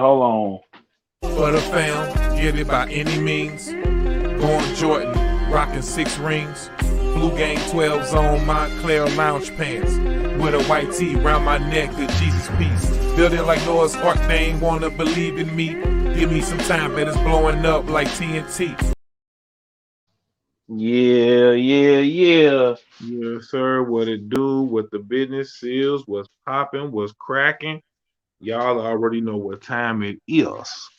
hold on. For the fam, get it by any means. Going Jordan, rocking 6 rings. Blue Game 12s on Montclair lounge pants. With a white tee round my neck, the Jesus piece. Building like Noah's Ark, they ain't wanna believe in me. Give me some time, but it's blowing up like TNT. Yeah. Yes, sir. What it do? What the business is? What's popping? What's cracking? Y'all already know what time it is.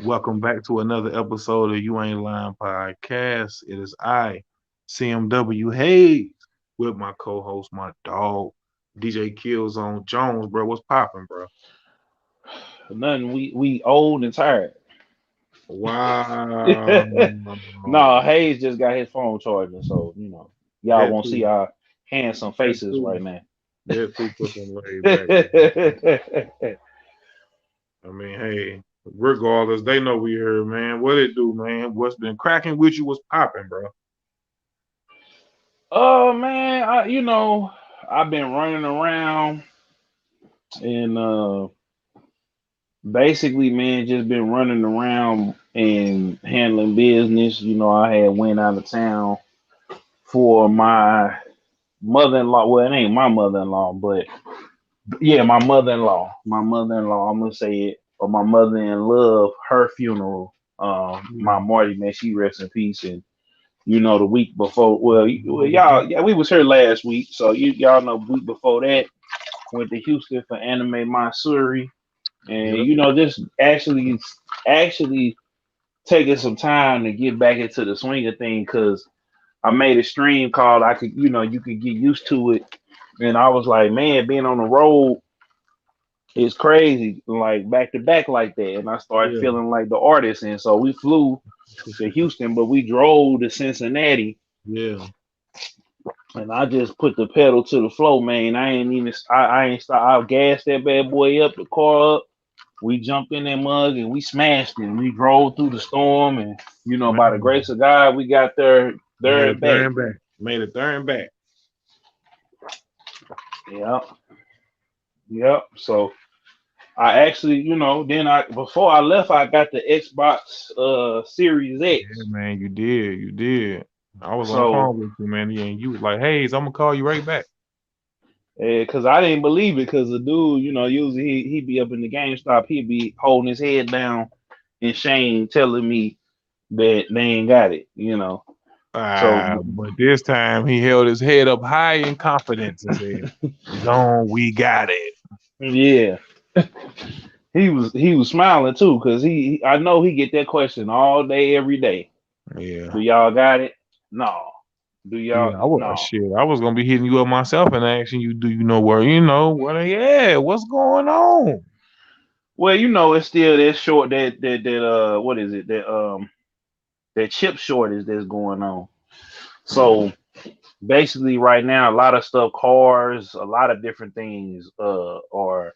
Welcome back to another episode of You Ain't Lying Podcast. It is I, CMW Hayes, with my co-host, my dog, DJ Killzone Jones, bro. What's popping, bro? Nothing. We old and tired. Wow. No, Hayes just got his phone charging, so y'all That won't see too. our handsome That faces too. right now. That too put them way back. I mean, hey, regardless, they know we here, man. What it do, man? What's been cracking with you? What's popping, bro? Oh man, I've been running around and basically, man, just been running around and handling business. I had went out of town for my mother-in-law. Well, it ain't my mother-in-law, but yeah, my mother-in-law. My mother-in-law, I'm gonna say it, or my mother-in-law, her funeral. My Marty, man, she rests in peace. And the week before, y'all, yeah, we was here last week, so y'all know the week before that went to Houston for Anime Matsuri, and Yep. just actually taking some time to get back into the swing of thing because I made a stream called I could, you could get used to it, and I was like, man, being on the road is crazy, like back to back like that, and I started Yeah. feeling like the artist, and so we flew to Houston, but we drove to Cincinnati. Yeah. And I just put the pedal to the floor, man. I ain't stop. I gassed that bad boy up, the car up. We jumped in that mug and we smashed it. And we drove through the storm, and by the Man. grace of God, we got there Made it and there back. and back. Made it there and back. Yep. So I actually, then before I left, I got the Xbox Series X. Yeah, man, you did. You did. I was on the So phone with you, man, and you was like, hey, I'm gonna call you right back. because I didn't believe it, because the dude, usually he'd be up in the GameStop, he'd be holding his head down in shame, telling me that they ain't got it. So But this time he held his head up high in confidence and said, Zone, we got it. yeah, he was smiling too, because I know he get that question all day, every day. Yeah. Do y'all got it? No. Do y'all? Yeah, I was No. shit. I was gonna be hitting you up myself and asking you, do you know where they at? What's going on? Well, it's still that short that what is it, that chip shortage that's going on. So basically, right now, a lot of stuff, cars, a lot of different things, are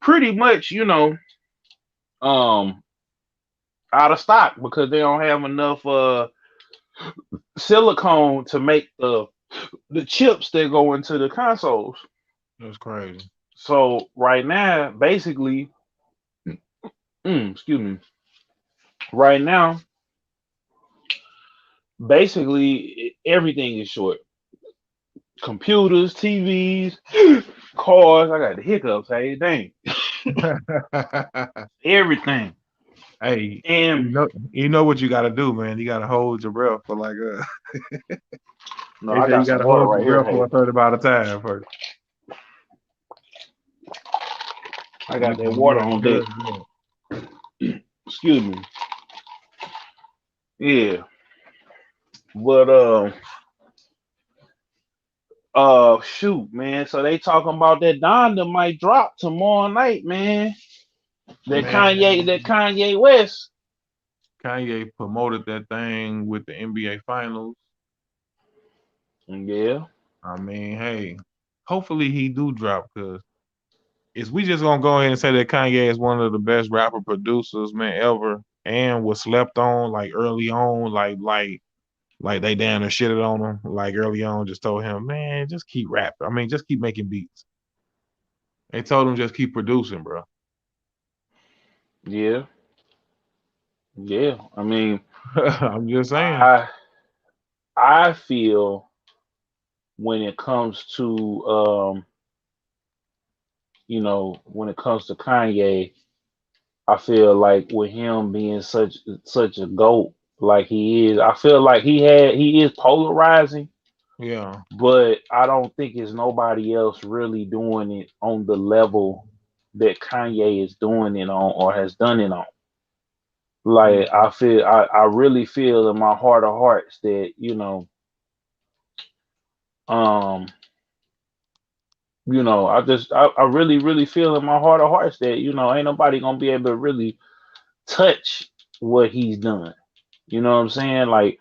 pretty much, um, out of stock because they don't have enough silicone to make the chips that go into the consoles. That's crazy. So right now, basically, excuse me, right now, basically everything is short. Computers, TVs, cars. I got the hiccups. Hey, dang, everything. Hey, And you know what you gotta do, man. You gotta hold your breath for like no, they I say you got some gotta water hold your right here. breath Hey, for a certain amount of time first. I got that water on deck. Excuse me. Yeah, but shoot, man. So they talking about that Donda might drop tomorrow night, man. That Man, Kanye West. Kanye promoted that thing with the NBA Finals. Yeah. I mean, hey, hopefully he do drop because is we just gonna go ahead and say that Kanye is one of the best rapper producers, man, ever, and was slept on like early on, like they down and shitted on him, like early on, just told him, man, just keep rapping. I mean, just keep making beats. They told him just keep producing, bro. Yeah, yeah. I mean, I'm just saying. I I feel when it comes to when it comes to Kanye, I feel like with him being such a goat like he is, I feel like he is polarizing, Yeah. but I don't think it's nobody else really doing it on the level that Kanye is doing it on or has done it on. Like Mhm. I really feel in my heart of hearts that, um, I really, really feel in my heart of hearts that, ain't nobody gonna be able to really touch what he's done. You know what I'm saying? Like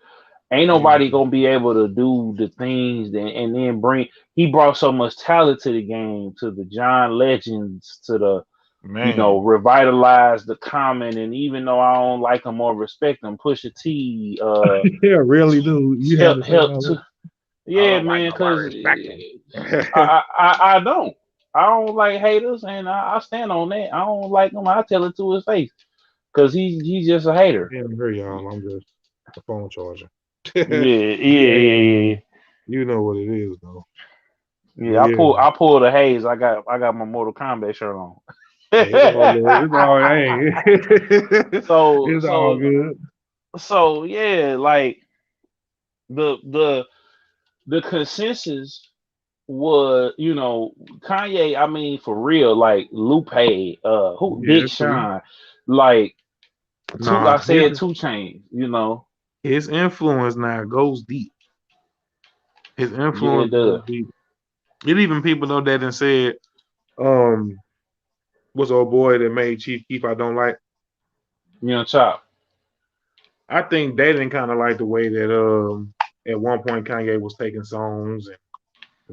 ain't nobody Yeah. gonna be able to do the things that, and then he brought so much talent to the game, to the John Legends, to the Man. revitalized the Common, and even though I don't like him or respect him, Pusha T, Yeah, really do. You had to say help all that. to, I yeah, don't like man, nobody because respecting. I don't like haters, and I stand on that. I don't like him. I tell it to his face, because he's just a hater. Damn, here y'all. I'm just a phone charger. Yeah, yeah, Yeah, yeah, yeah. you know what it is though. But Yeah, yeah, I pulled the haze. I got my Mortal Kombat shirt on. yeah, it's all love. It's all hey. so It's all so good. so yeah, like the the the consensus was, Kanye. I mean, for real, like Lupe, who Yeah, Big true. Sean, like two. Nah, I said 2 Chainz. his influence now goes deep. His Yeah, it influence goes does. deep. It even people know that and said, um, what's old boy that made Chief Keef I don't like. Chop. I think they didn't kind of like the way that at one point Kanye was taking songs and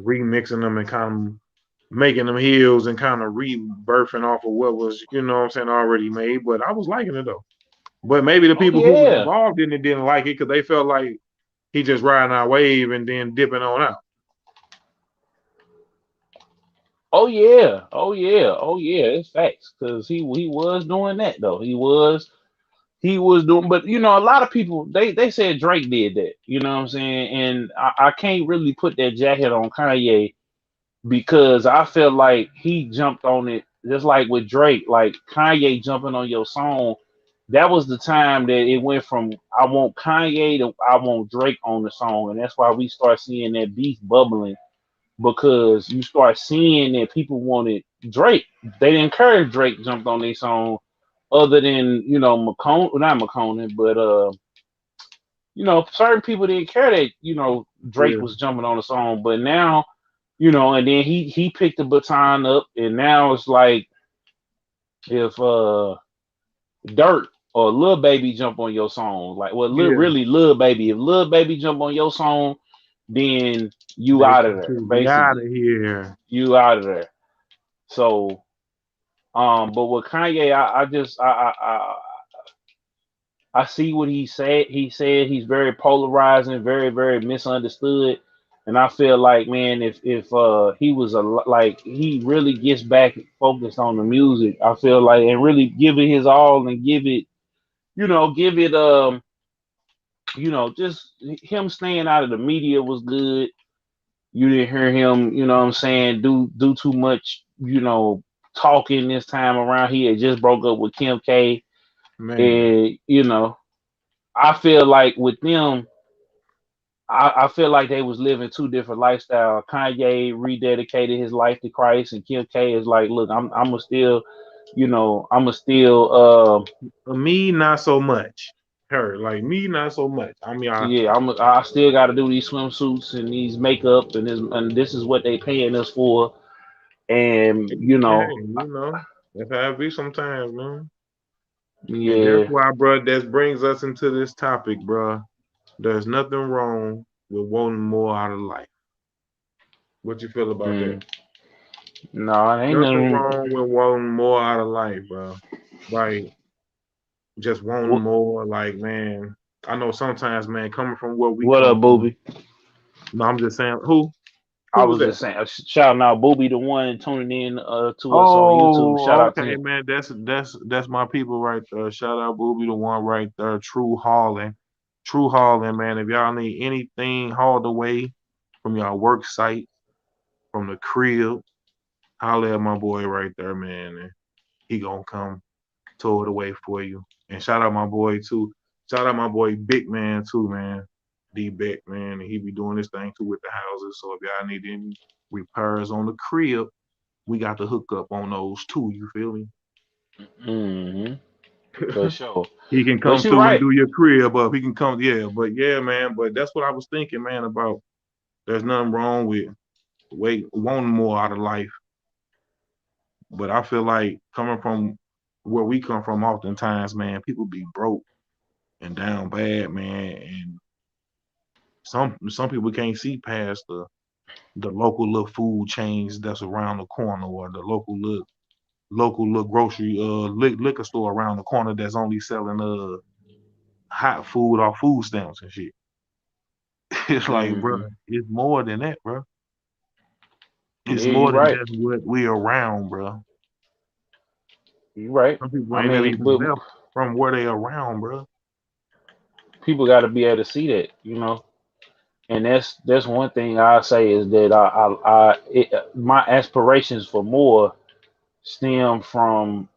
remixing them and kind of making them heels and kind of rebirthing off of what was, what I'm saying, already made. But I was liking it though. But maybe the Oh people who was yeah. involved in it didn't like it because they felt like he just riding our wave and then dipping on out. Oh yeah. Oh yeah. Oh yeah. It's facts, because he was doing that though. He was doing, but a lot of people they said Drake did that. You know what I'm saying? And I can't really put that jacket on Kanye, because I feel like he jumped on it just like with Drake. Like Kanye jumping on your song, that was the time that it went from I want Kanye to I want Drake on the song, and that's why we start seeing that beef bubbling, because you start seeing that people wanted Drake. They didn't care if Drake jumped on their song, other than McCone, not McConan, but certain people didn't care that Drake Yeah, was jumping on the song. But now, and then he picked the baton up, and now it's like if Dirt or Lil Baby jump on your song, like well, yeah. really Lil Baby, if Lil Baby jump on your song, then you They out of there, should be out of basically, here. you out of there. So, but with Kanye, I just I see what he said. He said he's very polarizing, very, very misunderstood. And I feel like, man, if he was like he really gets back focused on the music, I feel like, and really give it his all, and give it just him staying out of the media was good. You didn't hear him, what I'm saying, do too much, talking this time around. He had just broke up with Kim K, Man. and I feel like with them, I feel like they was living two different lifestyles. Kanye rededicated his life to Christ, and Kim K is like, look, I'm still, I'm still, Me, not so much. Her, like me, not so much. I mean, yeah, I still got to do these swimsuits and these makeup, and this is what they paying us for, and hey, that's how it be sometimes, man. And that's yeah, why, bro, that brings us into this topic, bro. There's nothing wrong with wanting more out of life. What you feel about that? mm, no, it ain't Nothing nothing. wrong with wanting more out of life, bro. Like just wanting What, more. Like, man, I know sometimes, man, coming from where we what up, come from. booby? No, I'm just saying, who? Who I was was that? just saying, shouting out Booby the one tuning in to us on YouTube. Shout Oh, out to okay, him. man. That's my people right there. Shout out Booby, the one right there. True hauling, man. If y'all need anything hauled away from y'all work site, from the crib, holler at my boy right there, man. And he gonna come tow it away for you. And shout out my boy too. Shout out my boy Big Man too, man. D Beck, man. And he be doing this thing too with the houses. So if y'all need any repairs on the crib, we got the hookup on those too. You feel me? Hmm. For sure. He can come But you're through and right. do your crib up. He can come, yeah. But yeah, man. But that's what I was thinking, man, about. There's nothing wrong with wanting more out of life. But I feel like coming from where we come from, oftentimes, man, people be broke and down bad, man. And some people can't see past the local little food chains that's around the corner, or the local little grocery liquor store around the corner that's only selling hot food or food stamps and shit. It's like, bro, Hmm. it's more than that, bro. It's Yeah, you're more than right. just what we around, bro. You're right. Some people I ain't never mean, even but left from where they around, bro. people got to be able to see that, and that's one thing I say is that my aspirations for more stem from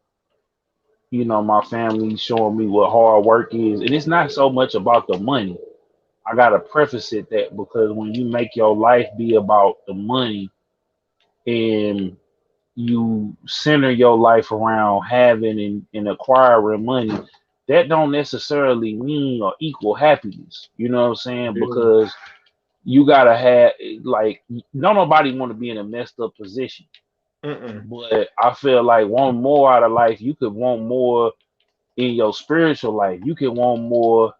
my family showing me what hard work is, and it's not so much about the money. I gotta preface it that because when you make your life be about the money and you center your life around having and acquiring money, that don't necessarily mean or equal happiness. You know what I'm saying? Yeah. Because you gotta have, like, don't nobody want to be in a messed up position. Mm-mm. But I feel like want more out of life, you could want more in your spiritual life. You can want more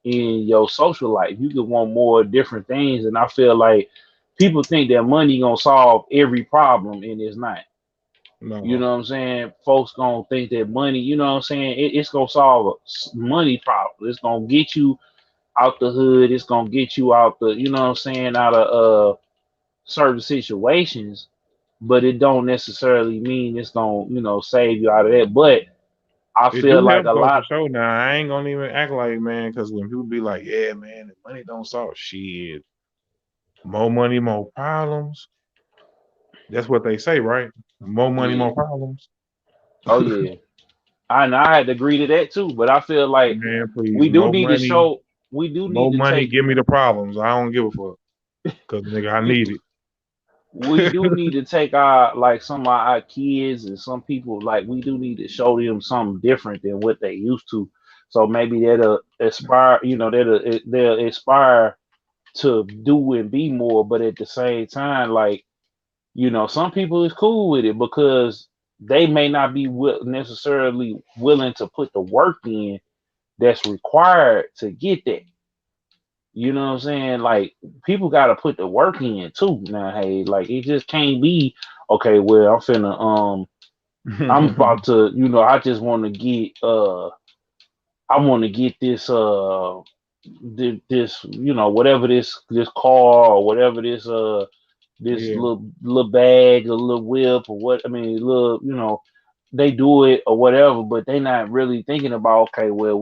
in your social life. You can want more different things. And I feel like people think that money gonna solve every problem, and it's not. You No. know what I'm saying? Folks gonna think that money, you know what I'm saying? It's gonna solve a money problem. It's gonna get you out the hood. It's gonna get you out the, you know what I'm saying, out of certain situations. But it don't necessarily mean it's gonna, save you out of that. But I It feel do like help a though for lot. sure. Now I ain't gonna even act like, man, because when people be like, "Yeah, man, the money don't solve shit. More money, more problems." That's what they say, right? More money, more Yeah. problems. Oh yeah. I had to agree to that too. But I feel like Man, please, we do need to show. We do need more to money. take. Give me the problems. I don't give a fuck, cause nigga, I need We it. do need to take our, like, some of our kids and some people, like, we do need to show them something different than what they used to. So maybe that'll aspire, they'll aspire to do and be more. But at the same time, like, some people is cool with it because they may not be necessarily willing to put the work in that's required to get that. You know what I'm saying? Like, people got to put the work in too. Now, hey, like, it just can't be okay. Well, I'm about to, I just want to get, I want to get this, this, whatever this car or whatever this Yeah, little bag, a little whip, or what. I mean, little, they do it or whatever, but they not really thinking about, okay, well,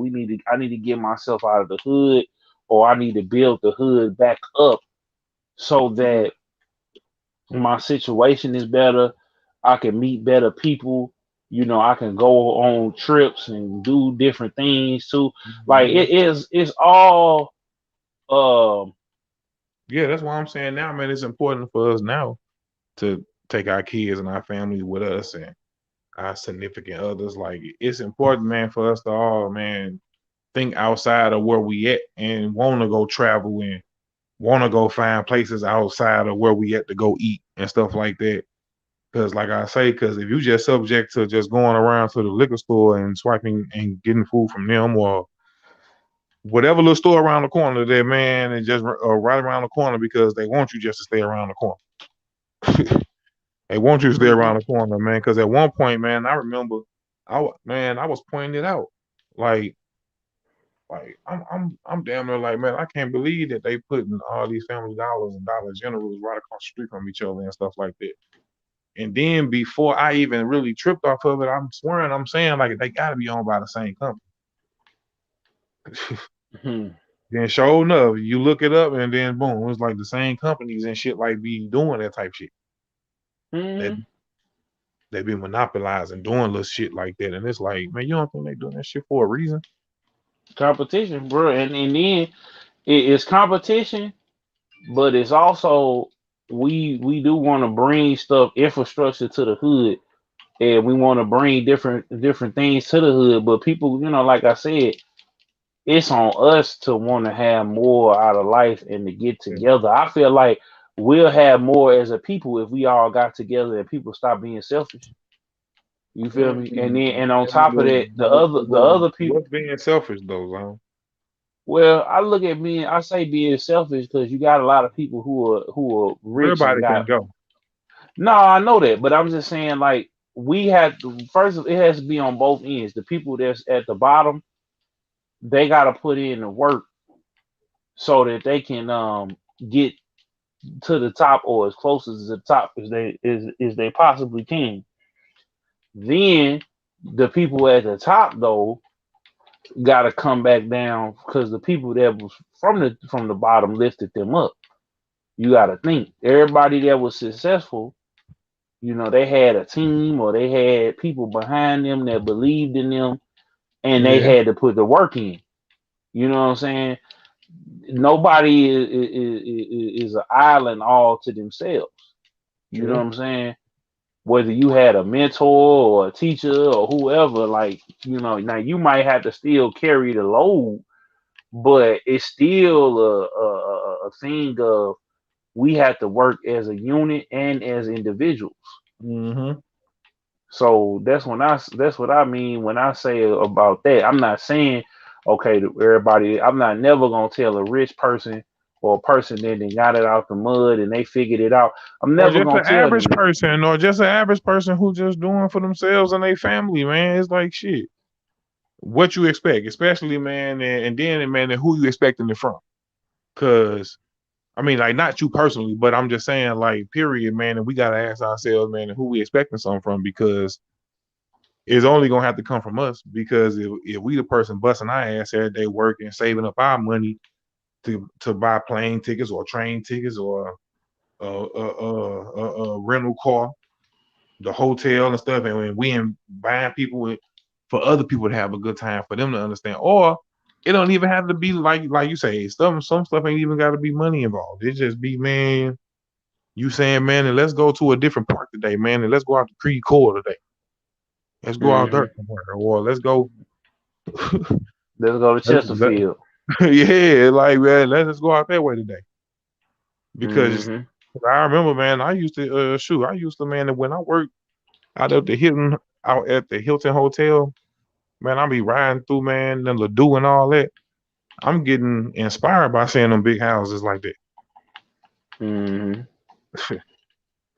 I need to get myself out of the hood, or I need to build the hood back up so yeah, that my situation is better. I can meet better people. I can go on trips and do different things too. Like, hmm it's all um yeah. That's why I'm saying now, man. It's important for us now to take our kids and our family with us and our significant others. Like it's important, man, for us to all, man, think outside of where we at and want to go travel and want to go find places outside of where we at to go eat and stuff like that. Because, like I say, because if you just subject to just going around to the liquor store and swiping and getting food from them or whatever little store around the corner there, man, and just right around the corner because they want you just to stay around the corner. They want you to stay mhm. around the corner, man. Because at one point, man, I remember, man, I was pointing it out. Like Like I'm damn near like, man, I can't believe that they putting all these Family Dollars and Dollar Generals right across the street from each other and stuff like that. And then before I even really tripped off of it, I'm swearing, I'm saying like they gotta be owned by the same company. Hmm. Then sure enough, you look it up and then boom, it's like the same companies and shit like be doing that type shit. They Hmm. they be monopolizing doing little shit like that. And it's like, man, you don't think they doing that shit for a reason? Competition, bro, and then it's competition, but it's also we do want to bring stuff infrastructure to the hood, and we want to bring different things to the hood. But people, like I said, it's on us to want to have more out of life and to get Yeah. together. I feel like we'll have more as a people if we all got together and people stop being selfish. You feel me? And then and on top of that, the other people. What's being selfish though, Zone? Well, I say being selfish because you got a lot of people who are rich and Everybody can got. go. No, I know that, but I'm just saying like we have to first. It has to be on both ends. The people that's at the bottom, they got to put in the work so that they can get to the top or as close as the top as they possibly can. Then the people at the top though got to come back down because the people that was from the bottom lifted them up. You got to think everybody that was successful, they had a team or they had people behind them that believed in them, and they Yeah. had to put the work in. You know what I'm saying? Nobody is an island all to themselves. You know what True. I'm saying? Whether you had a mentor or a teacher or whoever, like, now you might have to still carry the load, but it's still a thing of we have to work as a unit and as individuals. Mm-hmm. So that's what I mean when I say about that. I'm not saying okay to everybody. I'm not never gonna tell a rich person or a person that they got it out the mud and they figured it out. I'm Or never just gonna an tell average them that. person, or just an average person who just doing for themselves and their family, man. It's like shit. What you expect, especially man, and then man, and who you expecting it from? Cause I mean, like not you personally, but I'm just saying, like, period, man, and we gotta ask ourselves, man, who we expecting something from because it's only gonna have to come from us. Because if we the person busting our ass every day working, saving up our money to buy plane tickets or train tickets or a rental car, the hotel and stuff, and when we buying people for other people to have a good time, for them to understand, or it don't even have to be like you say, some stuff ain't even got to be money involved. It just be man, you saying man, and let's go to a different park today, man, and let's go out to Creed Core today. Let's go out Hmm. there somewhere, or let's go. Let's go to Chesterfield. Yeah, like man, let's go out that way today because Hmm. I remember, man, I used to I used to man, when I worked out at the Hilton Hotel, man, I be riding through, man, the Ladue and all that. I'm getting inspired by seeing them big houses like that. Hmm.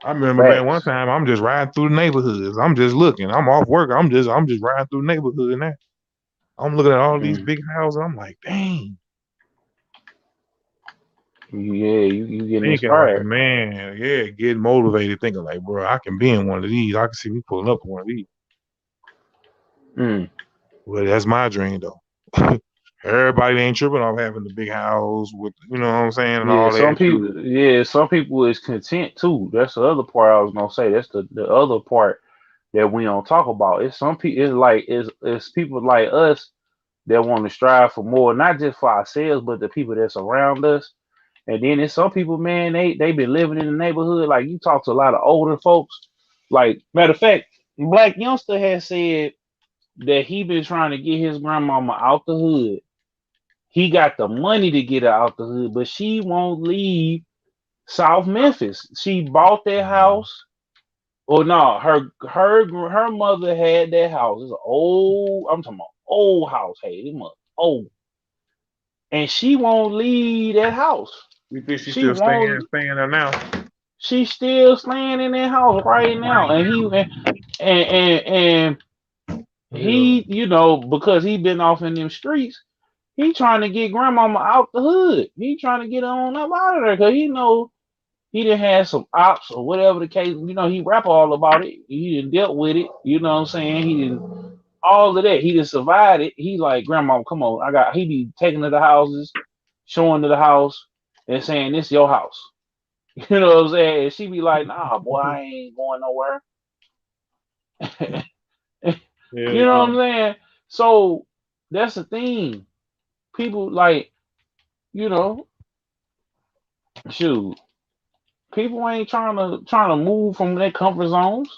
I remember, man, one Facts. time I'm just riding through the neighborhoods. I'm just looking. I'm off work. I'm just riding through the neighborhood now. I'm looking at all these Mm. big houses. I'm like, dang, Yeah, you getting thinking like, inspired. man, yeah, getting motivated, thinking like, bro, I can be in one of these. I can see me pulling up to one of these. Mm. Well, that's my dream though. Everybody ain't tripping off having the big house with, you know what I'm saying, and Yeah, all that. some people is content too. That's the other part I was gonna say. That's the other part that we don't talk about. It's some people. It's like it's people like us that want to strive for more, not just for ourselves, but the people that's around us. And then there's some people, man, they been living in the neighborhood. Like you talk to a lot of older folks. Like matter of fact, Black Youngster has said that he been trying to get his grandmama out the hood. He got the money to get her out the hood, but she won't leave South Memphis. She bought that house. Or no, her mother had that house. It's an old. I'm talking about old house. Hey, this mother old, and she won't leave that house. You think she's She still won't. staying there now? She's still staying in that house right now, and and Yeah. he, because he been off in them streets. He trying to get grandmama out the hood. He trying to get her on up out of there because he know he done had some ops or whatever the case. He rap all about it. He done dealt with it. You know what I'm saying? He done all of that. He done survived it. He like, grandma, come on. He be taking to the houses, showing to the house, and saying, this your house. You know what I'm saying? And she be like, nah, boy, I ain't going nowhere. Yeah, You know yeah. what I'm saying? So that's the thing. People like, you know, shoot, people ain't trying to move from their comfort zones.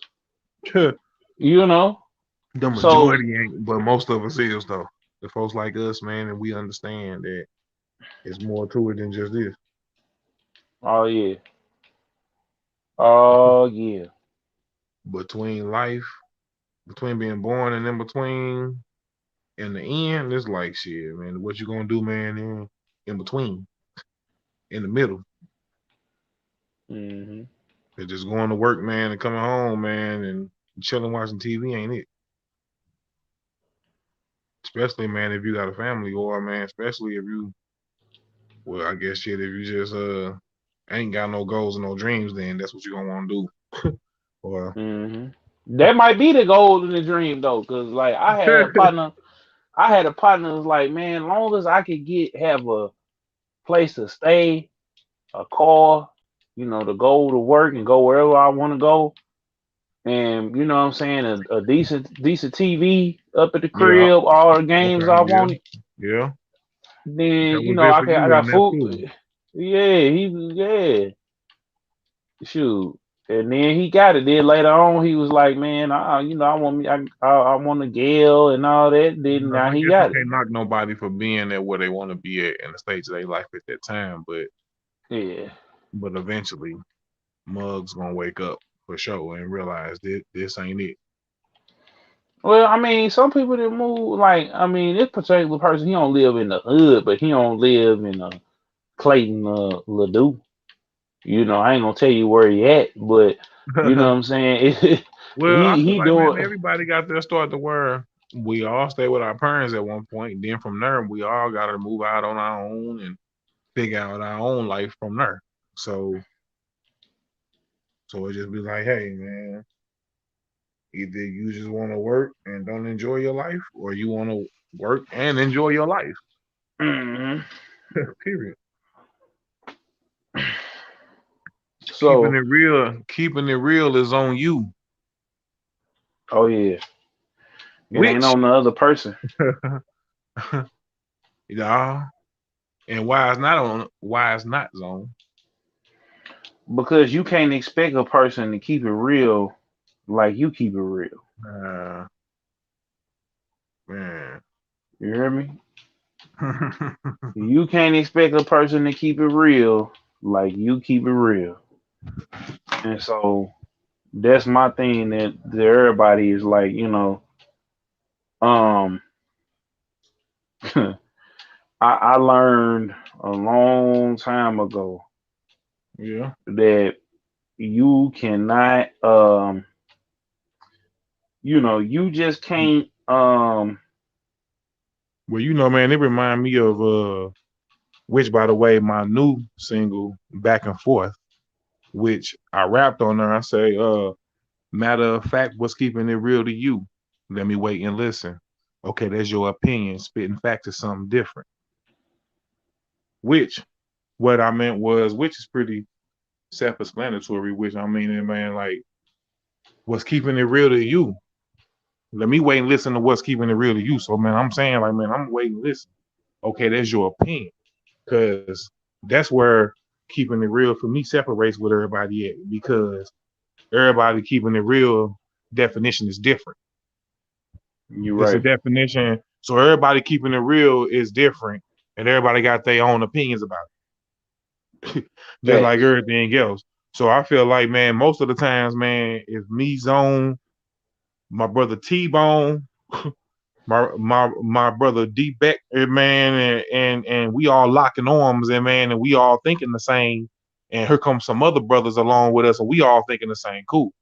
You know, The so majority ain't, but most of us is though. The folks like us, man, and we understand that it's more to it than just this. oh yeah, oh yeah. Between life, between being born and in between, in the end, it's like shit, man. What you gonna do, man? In between, in the middle, Hmm. it's just going to work, man, and coming home, man, and chilling watching TV ain't it. Especially, man, if you got a family, or man, especially if you, well, I guess shit, if you just ain't got no goals and no dreams, then that's what you gonna want to do. Or Hmm. That might be the goal in the dream though, cause like I had a partner who was like, man, long as I could have a place to stay, a car, to go to work and go wherever I want to go, and you know what I'm saying, a decent TV up at the yeah, crib, all the games okay, I yeah, wanted, yeah, that then was it for I you got on that food. too. Yeah, yeah, shoot. And then he got it. Then later on, he was like, "Man, I want me, I want a Gale and all that." Then But now I he guess you got it. can't knock nobody for being at where they want to be at in the stage of their life at that time. Yeah. But eventually, Mug's gonna wake up for sure and realize this ain't it. Well, I mean, some people that move, like, I mean, this particular person, he don't live in the hood, but he don't live in Clayton, Ladue. I ain't gonna tell you where he at, but you know what I'm saying. Well, I feel He like, man, doing. everybody got their start to where we all stay with our parents at one point. Then from there, we all got to move out on our own and figure out our own life from there. So, so it just be like, hey, man, either you just want to work and don't enjoy your life, or you want to work and enjoy your life. Mhm. Period. So, Keeping it real is on you. oh yeah, it ain't Which, on the other person yeah, and why it's not zone. because you can't expect a person to keep it real like you keep it real. Uh, man. You hear me? You can't expect a person to keep it real like you keep it real. And so that's my thing that everybody is like, um I learned a long time ago Yeah. that you cannot you just can't Well, man, it remind me of which by the way, my new single, Back and Forth, which I rapped on there. I say, matter of fact, what's keeping it real to you? Let me wait and listen. Okay, that's your opinion. Spitting facts is something different. Which what I meant was, which is pretty self-explanatory, which I mean, man, like what's keeping it real to you? Let me wait and listen to what's keeping it real to you. So man, I'm saying like, man, I'm waiting and listen. Okay, that's your opinion. Cause that's where keeping it real for me separates with everybody at, because everybody keeping it real definition is different. you're It's a right. definition. So everybody keeping it real is different, and everybody got their own opinions about it, just like Facts. everything else. So I feel like, man, most of the times, man, if me Zone, my brother T Bone, my brother D Beck, man, and we all locking arms, and man, and we all thinking the same. And here comes some other brothers along with us, and we all thinking the same. Cool.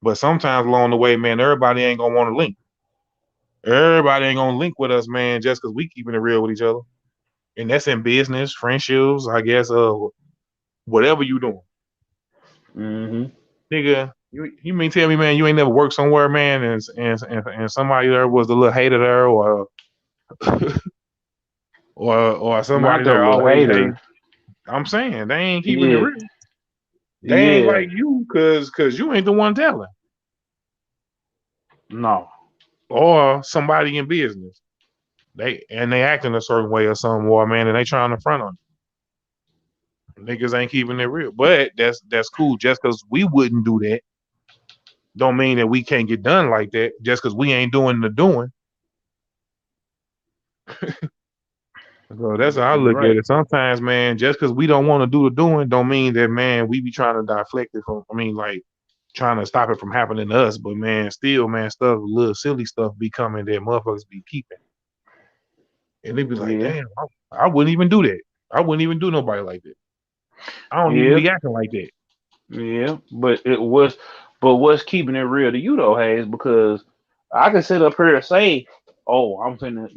But sometimes along the way, man, everybody ain't gonna want to link. Everybody ain't gonna link with us, man, just because we keeping it real with each other. and that's in business, friendships, I guess. Whatever you doing, Mm-hmm. nigga. You mean tell me, man, you ain't never worked somewhere, man, and somebody there was a little hater there, or Not somebody the there little always, hey, hater. I'm saying they ain't keeping it Yeah, real. They ain't yeah. like you, cause you ain't the one telling, No. or somebody in business. They acting a certain way or something, or man, and they trying to front on you. Niggas ain't keeping it real, but that's cool. Just cause we wouldn't do that, don't mean that we can't get done like that. Just cause we ain't doing the doing. So that's how I You're look at right. it. Sometimes, man, just because we don't want to do the doing, don't mean that, man, we be trying to deflect it from. I mean, like trying to stop it from happening to us. But man, still, man, stuff, little silly stuff be coming that motherfuckers be keeping, and they be like, Yeah, damn, I wouldn't even do that. I wouldn't even do nobody like that. I don't even yeah, be acting like that. yeah. But what's keeping it real to you though, Hayes? Because I can sit up here and say, "Oh, I'm finna,"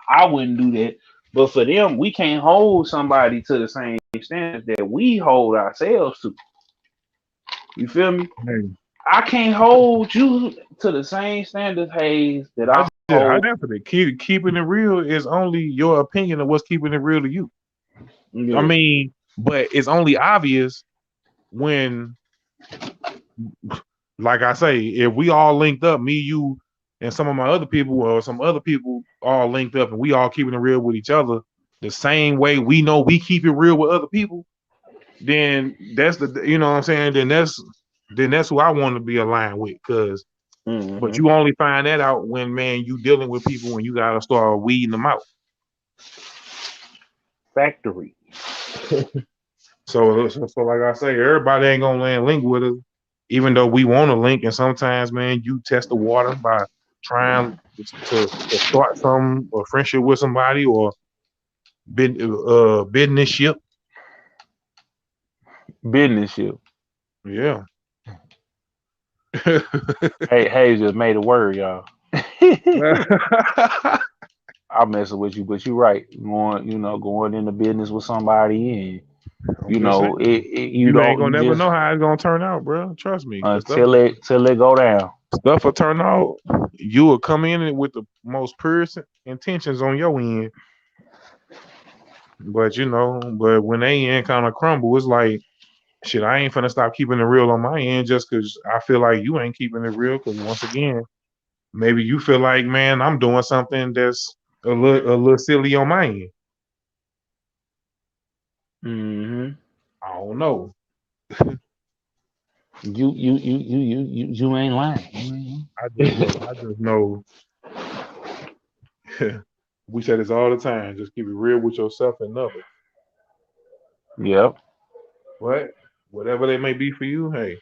I wouldn't do that. But for them, we can't hold somebody to the same standards that we hold ourselves to. You feel me? Hey, I can't hold you to the same standards, Hayes, that I I hold. definitely keeping it real is only your opinion of what's keeping it real to you. I Yeah. mean, but it's only obvious when, like I say, if we all linked up, me, you, and some of my other people, or some other people all linked up, and we all keeping it real with each other, the same way we know we keep it real with other people, then that's you know what I'm saying. Then that's who I want to be aligned with, cause. But Hmm. you only find that out when, man, you dealing with people when you gotta start weeding them out. Factory. So like I say, everybody ain't gonna land link with us, even though we want to link. And sometimes, man, you test the water by trying to start some or friendship with somebody, or business ship. Business you. Yeah. Hey, Hayes just made a word, y'all. I'm messing with you, but you're right. Going into business with somebody, and I'm just saying, you you ain't don't, gonna you never just know how it's gonna turn out, bro. Trust me, cause until it go down. stuff will turn out. You will come in with the most purest intentions on your end, but when they end kind of crumble, it's like, shit, I ain't finna stop keeping it real on my end just because I feel like you ain't keeping it real. Because once again, maybe you feel like, man, I'm doing something that's a little silly on my end. Hmm. I don't know. You ain't lying. You ain't I just know. I just know. We say this all the time. Just keep it real with yourself and others. lying. Yep. But whatever they may be for you, hey,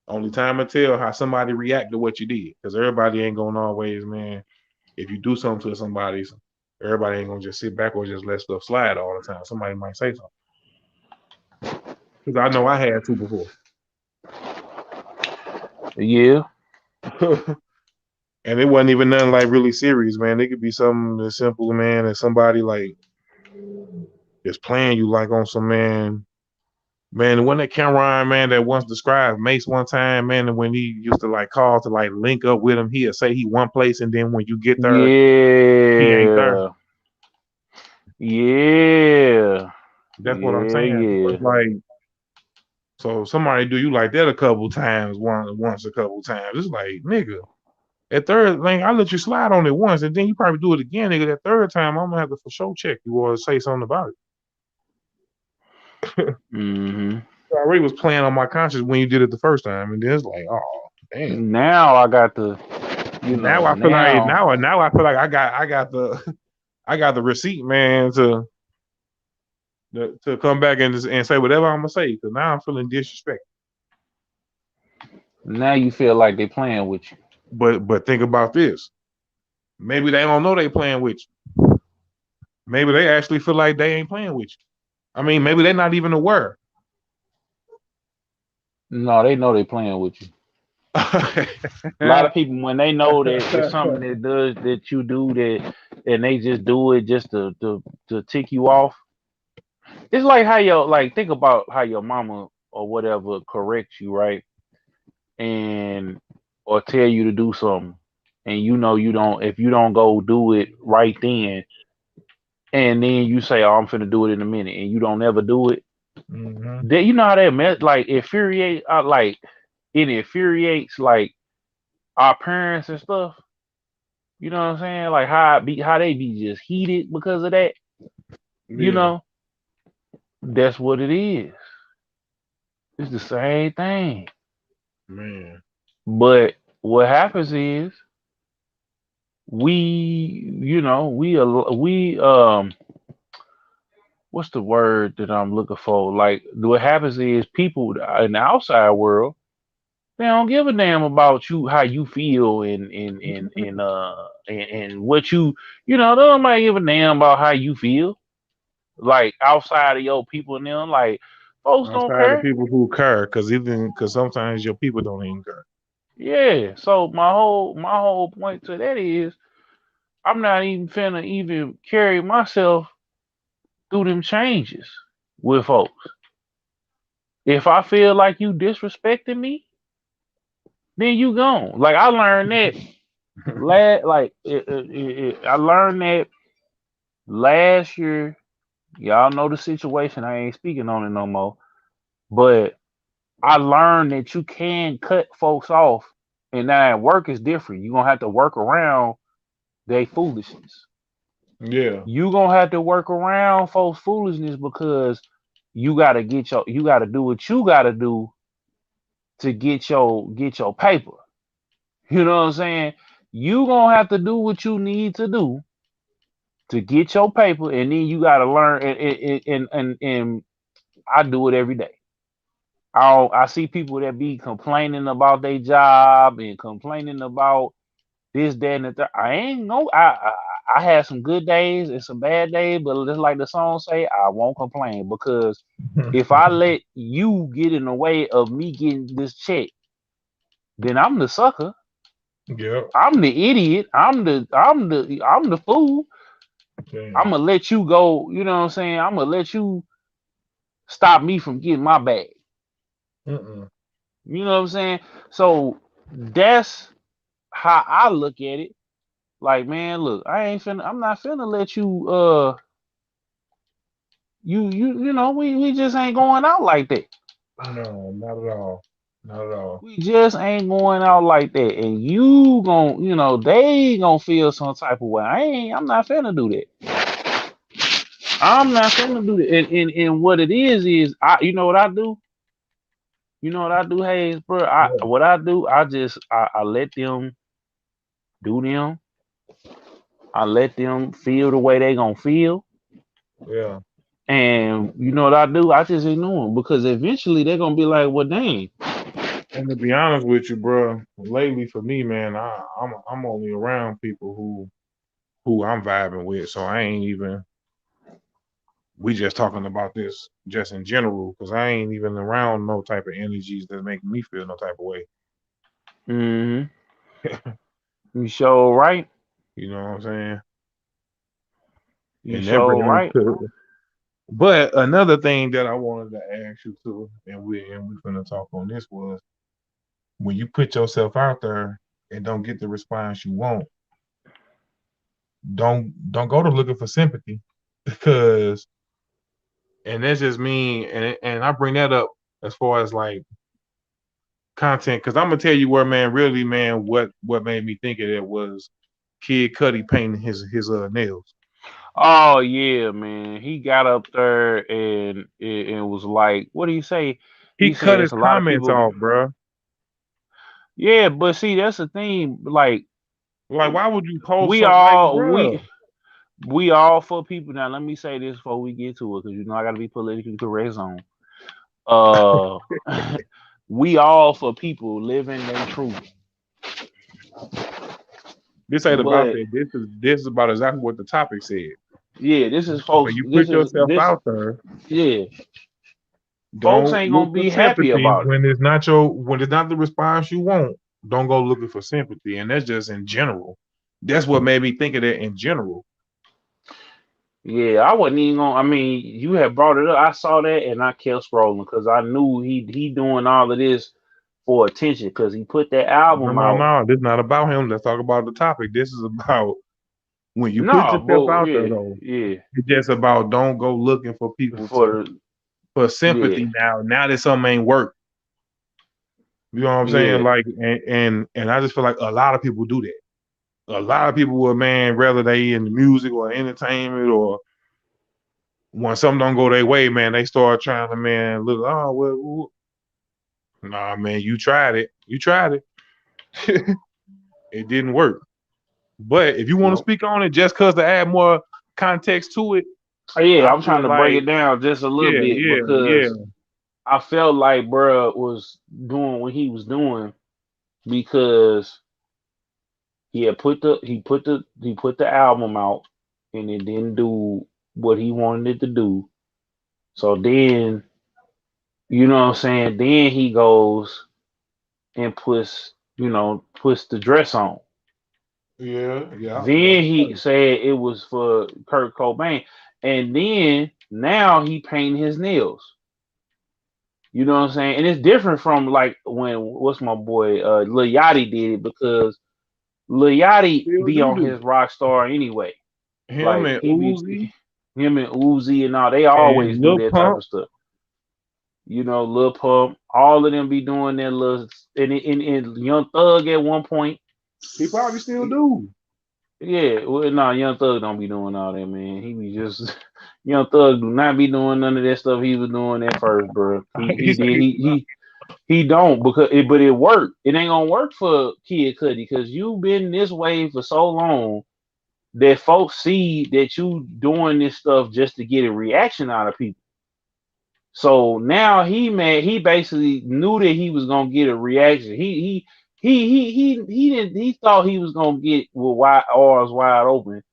only time will tell how somebody react to what you did. Because everybody ain't gonna always, man. If you do something to somebody, everybody ain't gonna just sit back or just let stuff slide all the time. Somebody might say something. Because I know I had to before. Yeah. And it wasn't even nothing like really serious, man. It could be something as simple, man, as somebody like just playing you like on some, man. Man, when that Cameron, man, that once described Mace one time, man, and when he used to like call to like link up with him, he'll say he one place, and then when you get there, he ain't there. Yeah. Yeah. That's what I'm Yeah. saying. So Yeah. it's like, so somebody do you like that a couple times, once a couple times. It's like, nigga, at third, like, I let you slide on it once, and then you probably do it again, nigga. That third time, I'm gonna have to for sure check you or say something about it. Hmm. I already was playing on my conscience when you did it the first time, and then it's like, oh damn. Now I got to, Now I feel like now. now I feel like I got the I got the receipt, man, to come back and say whatever I'm gonna say, because now I'm feeling disrespect. Now you feel like they playing with you. But think about this. Maybe they don't know they playing with you. Maybe they actually feel like they ain't playing with you. I mean, maybe they're not even aware. No, they know they playing with you. A lot of people when they know that it's something that does that you do that, and they just do it just to tick you off. It's like how your like think about how your mama or whatever corrects you, right? And or tell you to do something, and you know you don't if you don't go do it right then, and then you say, "Oh, I'm finna do it in a minute," and you don't ever do it. Hmm. That you know how that like infuriate like it infuriates like our parents and stuff. You know what I'm saying? Like how they be just heated because of that. You Yeah, know, that's what it is. It's the same thing. man. But what happens is we, we what's the word that I'm looking for? Like what happens is people in the outside world they don't give a damn about you how you feel and what they don't might give a damn about how you feel. Like outside of your people and them, like folks don't Outside of care. people who care, because sometimes your people don't even care. Yeah. So my whole point to that is I'm not even finna even carry myself through them changes with folks. If I feel like you disrespecting me, then you gone. Like I learned that I learned that last year. Y'all know the situation. I ain't speaking on it no more. But I learned that you can cut folks off, and now at work is different. You're gonna have to work around their foolishness. Yeah, You gonna have to work around folks' foolishness because you gotta do what you gotta do to get your paper. You know what I'm saying? You gonna have to do what you need to do to get your paper, and then you gotta learn. And I do it every day. I see people that be complaining about their job and complaining about this, that, and the third. I ain't no. I had some good days and some bad days, but just like the song say, I won't complain because if I let you get in the way of me getting this check, then I'm the sucker. yeah, I'm the idiot. I'm the fool. I'm damn. gonna let you go. You know what I'm saying? I'm gonna let you stop me from getting my bag. Mm-mm. You know what I'm saying? So that's how I look at it. Like, man, look, I'm not finna let we just ain't going out like that. No, not at all. Not at all. We just ain't going out like that. And they gonna feel some type of way. I'm not finna do that. I'm not finna do that. And what it is you know what I do? You know what I do, Hayes, bro? Yeah, What I do, I let them do them. I let them feel the way they gonna feel. yeah. And you know what I do? I just ignore them because eventually they're gonna be like, "Well, dang, And to be honest with you, bro, lately for me, man, I'm only around people who I'm vibing with, so I ain't even. We just talking about this just in general, because I ain't even around no type of energies that make me feel no type of way. mm-hmm, you show right, You know what I'm saying? you And that show brings me right." to. But another thing that I wanted to ask you too, and we finna talk on this was when you put yourself out there and don't get the response you want, don't go to looking for sympathy because and that's just me and I bring that up as far as like content because I'm gonna tell you where man really man what made me think of that was Kid Cudi painting his nails. Oh yeah, man. He got up there and was like, "What do you say?" He He said, cut "It's his a lot of comments people." off, bro. Yeah, but see, that's the thing. Like Like, why would you post we something like, all we bro? we all for people. Now, let me say this before we get to it, because I got to be politically correct on. Uh, we all for people living their truth. This ain't about But that. This is about exactly what the topic said. yeah, this is When folks. you This put is yourself this. out there, Yeah, folks Don't ain't look gonna for be happy sympathy about it. when it's not the response you want. Don't go looking for sympathy, and that's just in general. That's what made me think of that in general. Yeah, I wasn't even gonna. I mean, you had brought it up. I saw that and I kept scrolling because I knew he doing all of this for attention because he put that No, album no, out. no. This is not about him. Let's talk about the topic. This is about when you put No, yourself but out there, yeah, though. yeah, It's just about don't go looking for people for the for yeah, sympathy now that something ain't work. You know what I'm saying? yeah, Like, and I just feel like a lot of people do that. A lot of people will, man, whether they in the music or entertainment or when something don't go their way, man, they start trying to, man, look, oh, well, nah, man, you tried it. You tried it. It didn't work. But if you want to no, speak on it just because to add more context to it, yeah. I I'm trying feel to break like, it down just a little yeah, bit yeah, yeah. because I felt like bruh was doing what he was doing because he put the album out and it didn't do what he wanted it to do. So then, you know what I'm saying? Then he goes and puts the dress on. Yeah, yeah, Then that's he right. said it was for Kurt Cobain. And then now he painted his nails. You know what I'm saying? And it's different from like when what's my boy Lil Yachty did it because Lil Yachty Still be on do. his rock star anyway. Him Like and he be Uzi him and Uzi and all they always and do Lil that type Pump. of stuff. You know, Lil Pump, all of them be doing their little and Young Thug at one point. He probably still do. Yeah, well, no, Young Thug don't be doing all that, man. He be just Young Thug do not be doing none of that stuff he was doing at first, bro. He He said did he do not. he don't because but it worked. It ain't gonna work for Kid Cudi because you've been this way for so long that folks see that you doing this stuff just to get a reaction out of people. So now he basically knew that he was gonna get a reaction. He didn't he thought he was gonna get with wide arms wide open.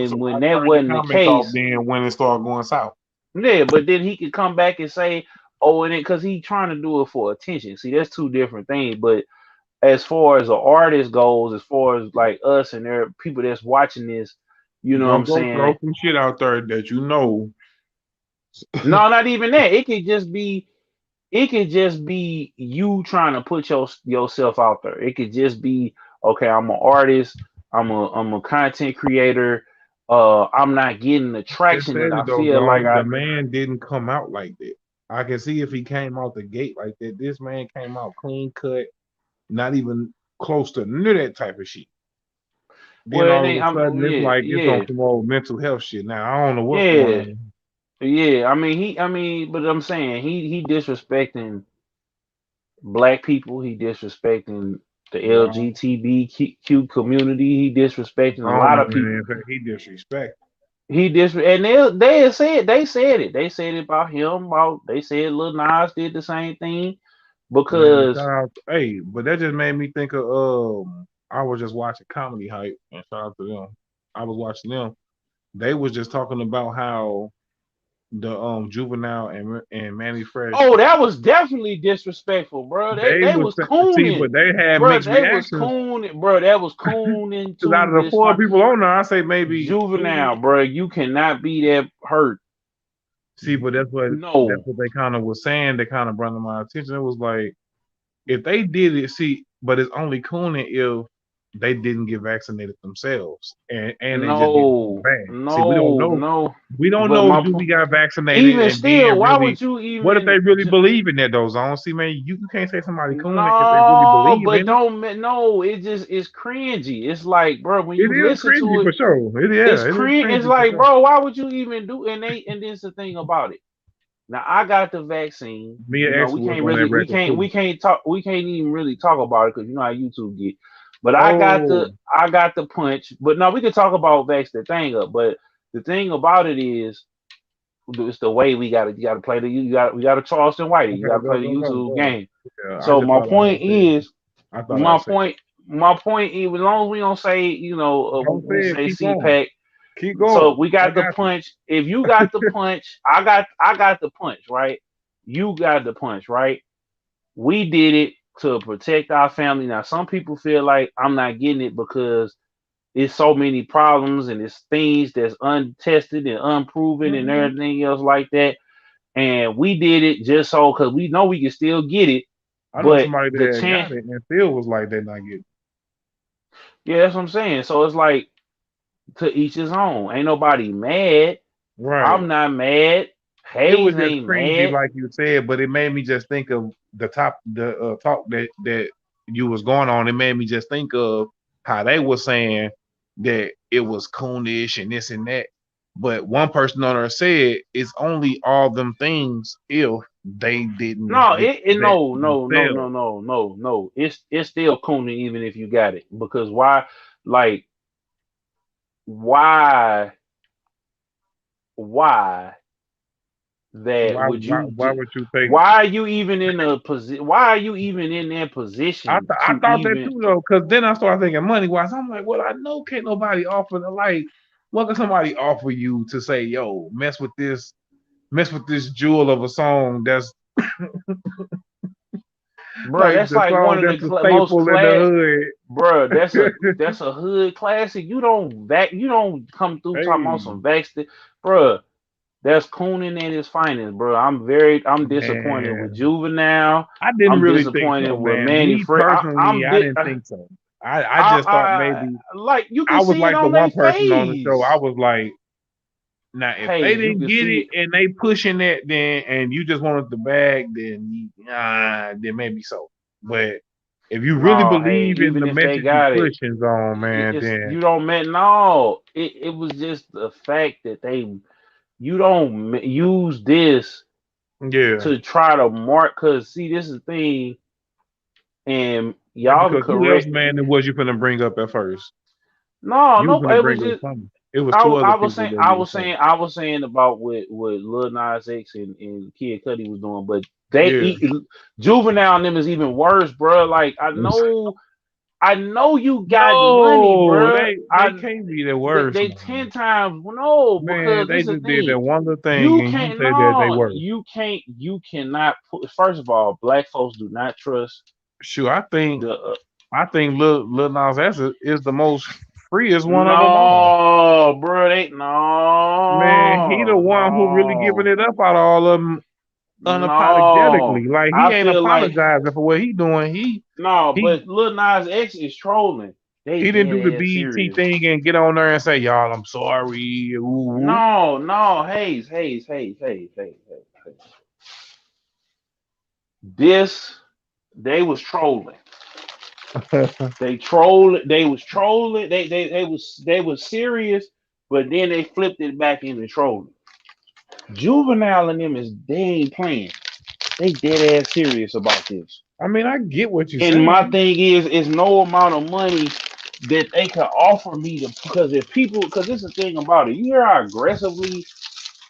So And when I that turned the wasn't the comments off case, then when it started going south. yeah, but then he could come back and say, oh, and because he trying to do it for attention. See, that's two different things. But as far as an artist goes, as far as like us and there are people that's watching this, you know what I'm Don't go throw saying? some shit out there that you know. No, not even that. It could just be you trying to put yourself out there. It could just be okay. I'm an artist. I'm a content creator. I'm not getting the Just traction that said I it though, feel like bro. I. The man didn't come out like that. I can see if he came out the gate like that. This man came out clean cut, not even close to none of that type of shit. Then Well, it all of ain't. a sudden, it's Yeah, like it's on yeah, some old mental health shit. Now I don't know what's going yeah, on. yeah. I mean, but I'm saying he disrespecting black people. He disrespecting the Wrong, LGBTQ community. He disrespecting a wrong lot of man. In people. fact, he disrespect. And they said it about him. About they said Lil Nas did the same thing Man, because shout out. Hey, but that just made me think of I was just watching Comedy Hype, and shout out to them. I was watching them. They was just talking about how the Juvenile and Manny Fresh. oh, that was definitely disrespectful, bro. They They was was see, cooning, but they had bro. mixed They was reactions. cooning, bro. That was cooning Because out to of the this four fine people on there, I say maybe two. juvenile, bro. You cannot be that hurt. See, but that's No, what they kind of was saying. They kind of brought to my attention. It was like if they did it, see, but it's only cooning if they didn't get vaccinated themselves, and they just did something no, bad. See, we don't no, know. no. We don't But know if my Juvie got vaccinated even and still, then why would really. you What if they even? really believe in that though, Zone? See, man, you can't say somebody cooning if they really No, believe but in it. don't no. It just it's cringy. It's like, bro, when It you is listen to cringy it, for sure. it's It is cringe. It's cringy for like, sure. bro, why would you even do? And this the thing about it. Now I got the vaccine. Me and You know, X was on that record too. we can't even really talk about it because you know how YouTube get. But Oh, I got the punch. But no, we can talk about vax the thing up. But the thing about it is it's the way you gotta play we got to Charleston Whitey. You okay, gotta play the go YouTube ahead. game. Yeah, I So just my thought I point had said. is I thought I my said. point my point is as long as we don't say Don't we say it. say Keep going. CPAC. Keep So going. we I got the got you. punch. If you got the punch, I got the punch, right? you got the punch, right? We did it to protect our family. Now, some people feel like I'm not getting it because it's so many problems and it's things that's untested and unproven and Mhm. everything else like that. And we did it just so because we know we can still get it, I know but somebody the that chance, got it and still was like they not getting. yeah, that's what I'm saying. So it's like to each his own. Ain't nobody mad. Right. I'm not mad. It was Hayes just ain't cringy, mad. like you said, but it made me just think of the talk that you was going on. It made me just think of how they were saying that it was coonish and this and that. But one person on there said it's only all them things if they didn't No, get it that no no no no themselves. no no no. It's still Cooney even if you got it because why? Like why why that would you Why would you take? why are you even in a position? Why are you even in that position I to thought that even, too though, because then I started thinking money wise. I'm like, well, I know can't nobody offer the like. What can somebody offer you to say, yo, mess with this jewel of a song that's bro? like That's the like one song of the that's a most staple in class, the bro. That's a hood classic. You don't come through talking about hood. some Baxter, bro. That's Coonan at his finest, bro. I'm Hey, disappointed with man, Juvenile. I didn't I'm really think disappointed so, with man. Manny Me Free. personally, I didn't think so. I just thought I maybe like you I can was see it like the on their one person on the show. I face. was like, now, if Hey, they you didn't can get see it it. and they pushing that, then and you just wanted the bag, then maybe so. But if you really No, hey, believe in even the if they message you got it, pushing on, man, it's then you don't met no. It was just the fact that you don't use this yeah. to try to mark. Cause see, this is the thing, and Yeah, y'all can because who else, correct man, was you finna bring up at first? no, You was no, finna it was bring up just something. It was two other people that you were saying. I was saying about what Lil Nas X and Kid Cudi was doing, but they Yeah. Juvenile and them is even worse, bro. Like I know you got money, No, bro. they can't be the worst, They man. 10 times no Man, because they this is the just did thing. that one little thing You and you can't say that they no, were. you cannot put. First of all, black folks do not trust Sure, the I think Lil Nas X is the most freest one of them all. no, bro. They Man, he the one who really giving no. it up out of all of them No, unapologetically. Like he I ain't feel like apologizing for what he doing. no, He but Lil Nas X is trolling. They he didn't do the dead ass BET serious. thing and get on there and say, y'all, I'm sorry. Ooh, No, no, Hayes. This they was trolling. ooh. They trolled. They was trolling. They was serious, but then they flipped it back into trolling. Juvenile and them is they ain't playing. They dead ass serious about this. I mean, I get what you're And my saying. thing is no amount of money that they can offer me to because if people because this is the thing about it. You hear how aggressively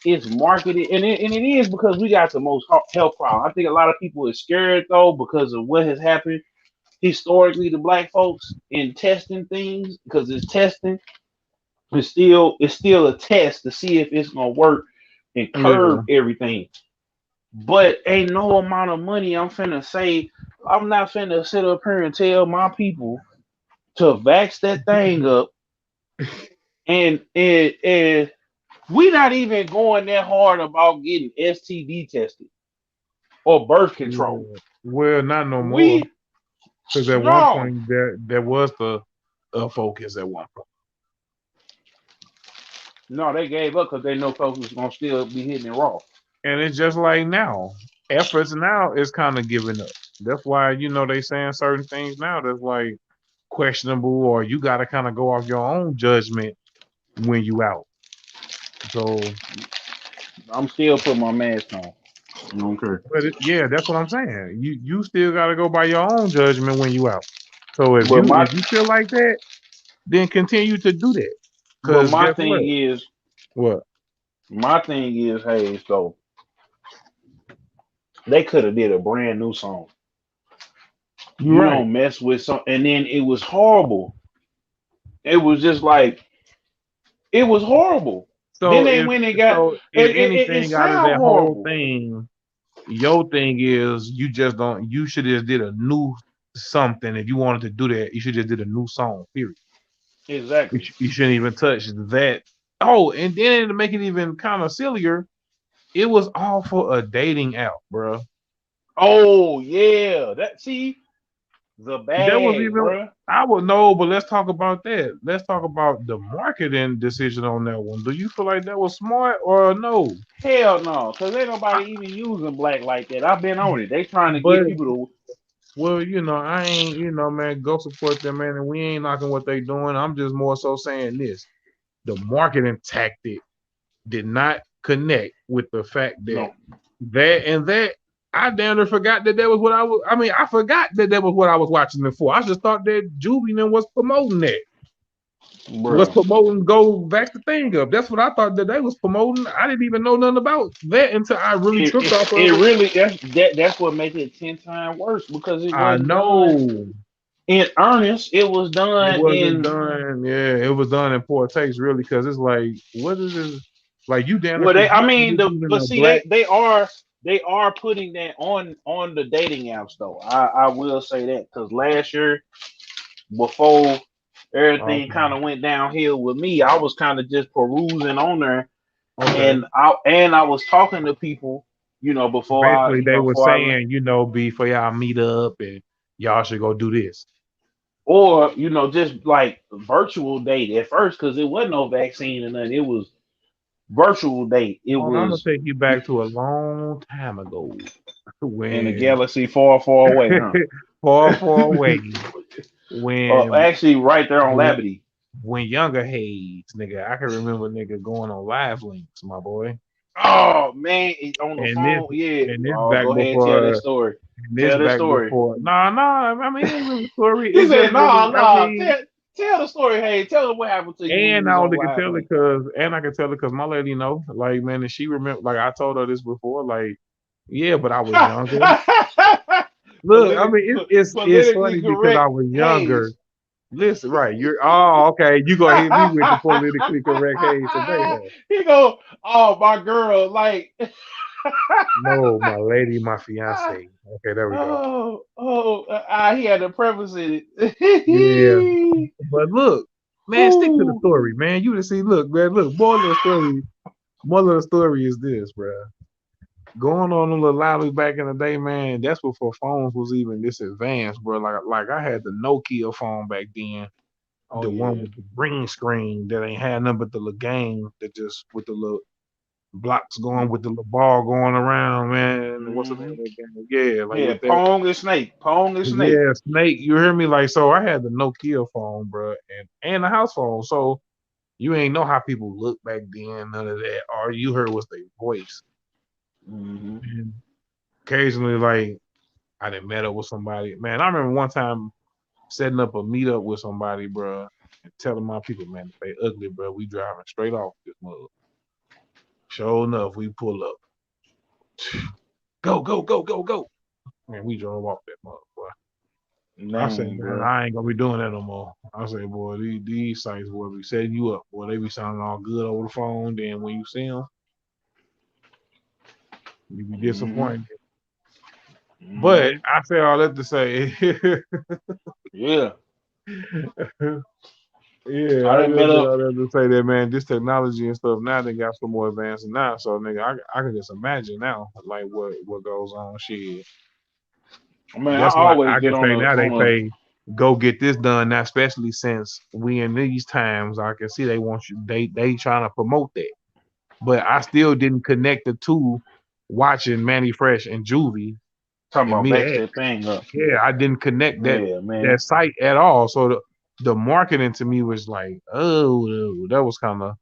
it's marketed, and it is because we got the most health problem. I think a lot of people are scared though because of what has happened historically to black folks in testing things because it's testing. It's still a test to see if it's gonna work and curb Yeah. everything. But ain't no amount of money I'm finna say. I'm not finna sit up here and tell my people to vax that thing up and we not even going that hard about getting STD tested or birth control. Yeah. Well, not no more. We Because at one no point there was the focus at one point. no they gave up because they know folks was gonna still be hitting it raw. And it's just like now. Efforts now is kind of giving up. That's why, they saying certain things now that's like questionable or you gotta kind of go off your own judgment when you out. So I'm still putting my mask on. Okay. but yeah, that's what I'm saying. You still gotta go by your own judgment when you out. So if But you feel like that, then continue to do that. Cause my guess thing what? is What? hey, so they could have did a brand new song. You're You right. don't mess with some, and then it was horrible. It was just like it was horrible. Then So they if went and got so if it. It anything out of sound that whole horrible. thing Your thing is you just don't. You should just did a new something. If you wanted to do that, you should just did a new song. Period. You, Exactly. you shouldn't even touch that. Oh, and then to make it even kind of sillier, it was all for a dating app, bro. Oh yeah, that see the That was bag, even bruh. I would know, but let's talk about that. Let's talk about the marketing decision on that one. Do you feel like that was smart or no? Hell no, cause ain't nobody I, even using black like that. I've been on it. They trying to but get people to. well, I ain't, man, go support them, man, and we ain't knocking what they doing. I'm just more so saying this: the marketing tactic did not connect with the fact that No, that I damn near forgot that was what I was. I mean, I forgot that was what I was watching it for. I just thought that Julian was promoting that. Was bruh. promoting go back the thing up. That's what I thought that they was promoting. I didn't even know nothing about that until I really It, tripped it, off of it it. really that's what makes it 10 times worse because it I wasn't done know in earnest. It was it done wasn't in done. Yeah, it was done in poor taste, really, because it's like, what is this? Like you damn near well. They, I forget mean, this even but a see, black. they are putting that on the dating apps though. I will say that because last year before everything Okay, kind of went downhill with me, I was kind of just perusing on there, okay. and I was talking to people, before I, Basically, they were before I, saying, before y'all meet up and y'all should go do this. or just like virtual date at first because it wasn't no vaccine or nothing. It was virtual date. It Oh, I'm gonna was take you back to a long time ago in a when galaxy far, far away, huh? far, far away when Actually, right there on Labadee. when younger Hayes, nigga, I can remember nigga going on live links, my boy. Oh man, on the And this phone, yeah. and this Oh, back go ahead, tell that before story. and this Tell the back story. before. Nah, I mean it ain't really a story. He It's said, just "Nah, really, I nah. mean, Tell the story. Hey, tell them what happened to you when you and I was on only can live tell it link." because my lady know, like man, and she remember like I told her this before, like, yeah, but I was younger. Look, I mean it's Politically funny because I correct. was younger. Hayes. Listen, right, you're okay, you gonna hit me with the politically correct Hayes today, huh? He go, oh my girl, like, No, my lady, my fiance. Okay, there we go. he had to preface it. Yeah, but look, man, stick to the Whew. story, man. You to see, look, man, look. Moral of the story is this, bro. Going on a little loudly back in the day, man. That's before phones was even this advanced, bro. Like I had the Nokia phone back then, Oh the one yeah. with the green screen that ain't had nothing but the little game that just with the little blocks going with the little ball going around, man. What's the name Hmm. of that game? Yeah, like Yeah, with that. Pong and Snake. Pong and Snake. Yeah, Snake. You hear me? Like, so I had the Nokia phone, bro, and the house phone. So you ain't know how people look back then, none of that. All you heard was their voice. Hmm. And occasionally, like, I done met up with somebody. Man, I remember one time setting up a meetup with somebody, bro, and telling my people, man, if they ugly, bro, we driving straight off this mother. Sure enough, we pull up. Go, go, go, go, go. Man, we drove off that mother, boy. I said, Dang, man, bro. I ain't gonna be doing that no more. I say, boy, these sites, boy, be setting you up. Boy, they be sounding all good over the phone. Then when you see them, you be Hmm. disappointed. But Hmm. I say all that to say, Yeah. yeah, I I done just met say up. all that to say that, man, this technology and stuff now they got some more advanced now. So, nigga, I can just imagine now, like what goes on. Shit, Man, I that's why always I get can on say the now they on say go get this done now, especially since we in these times. I can see they want you. They trying to promote that. But I still didn't connect the two watching Manny Fresh and Juvie talking and about Mia backs X. that thing up. Yeah, I didn't connect Yeah, that man. site at all. So the marketing to me was like, oh, that was kind of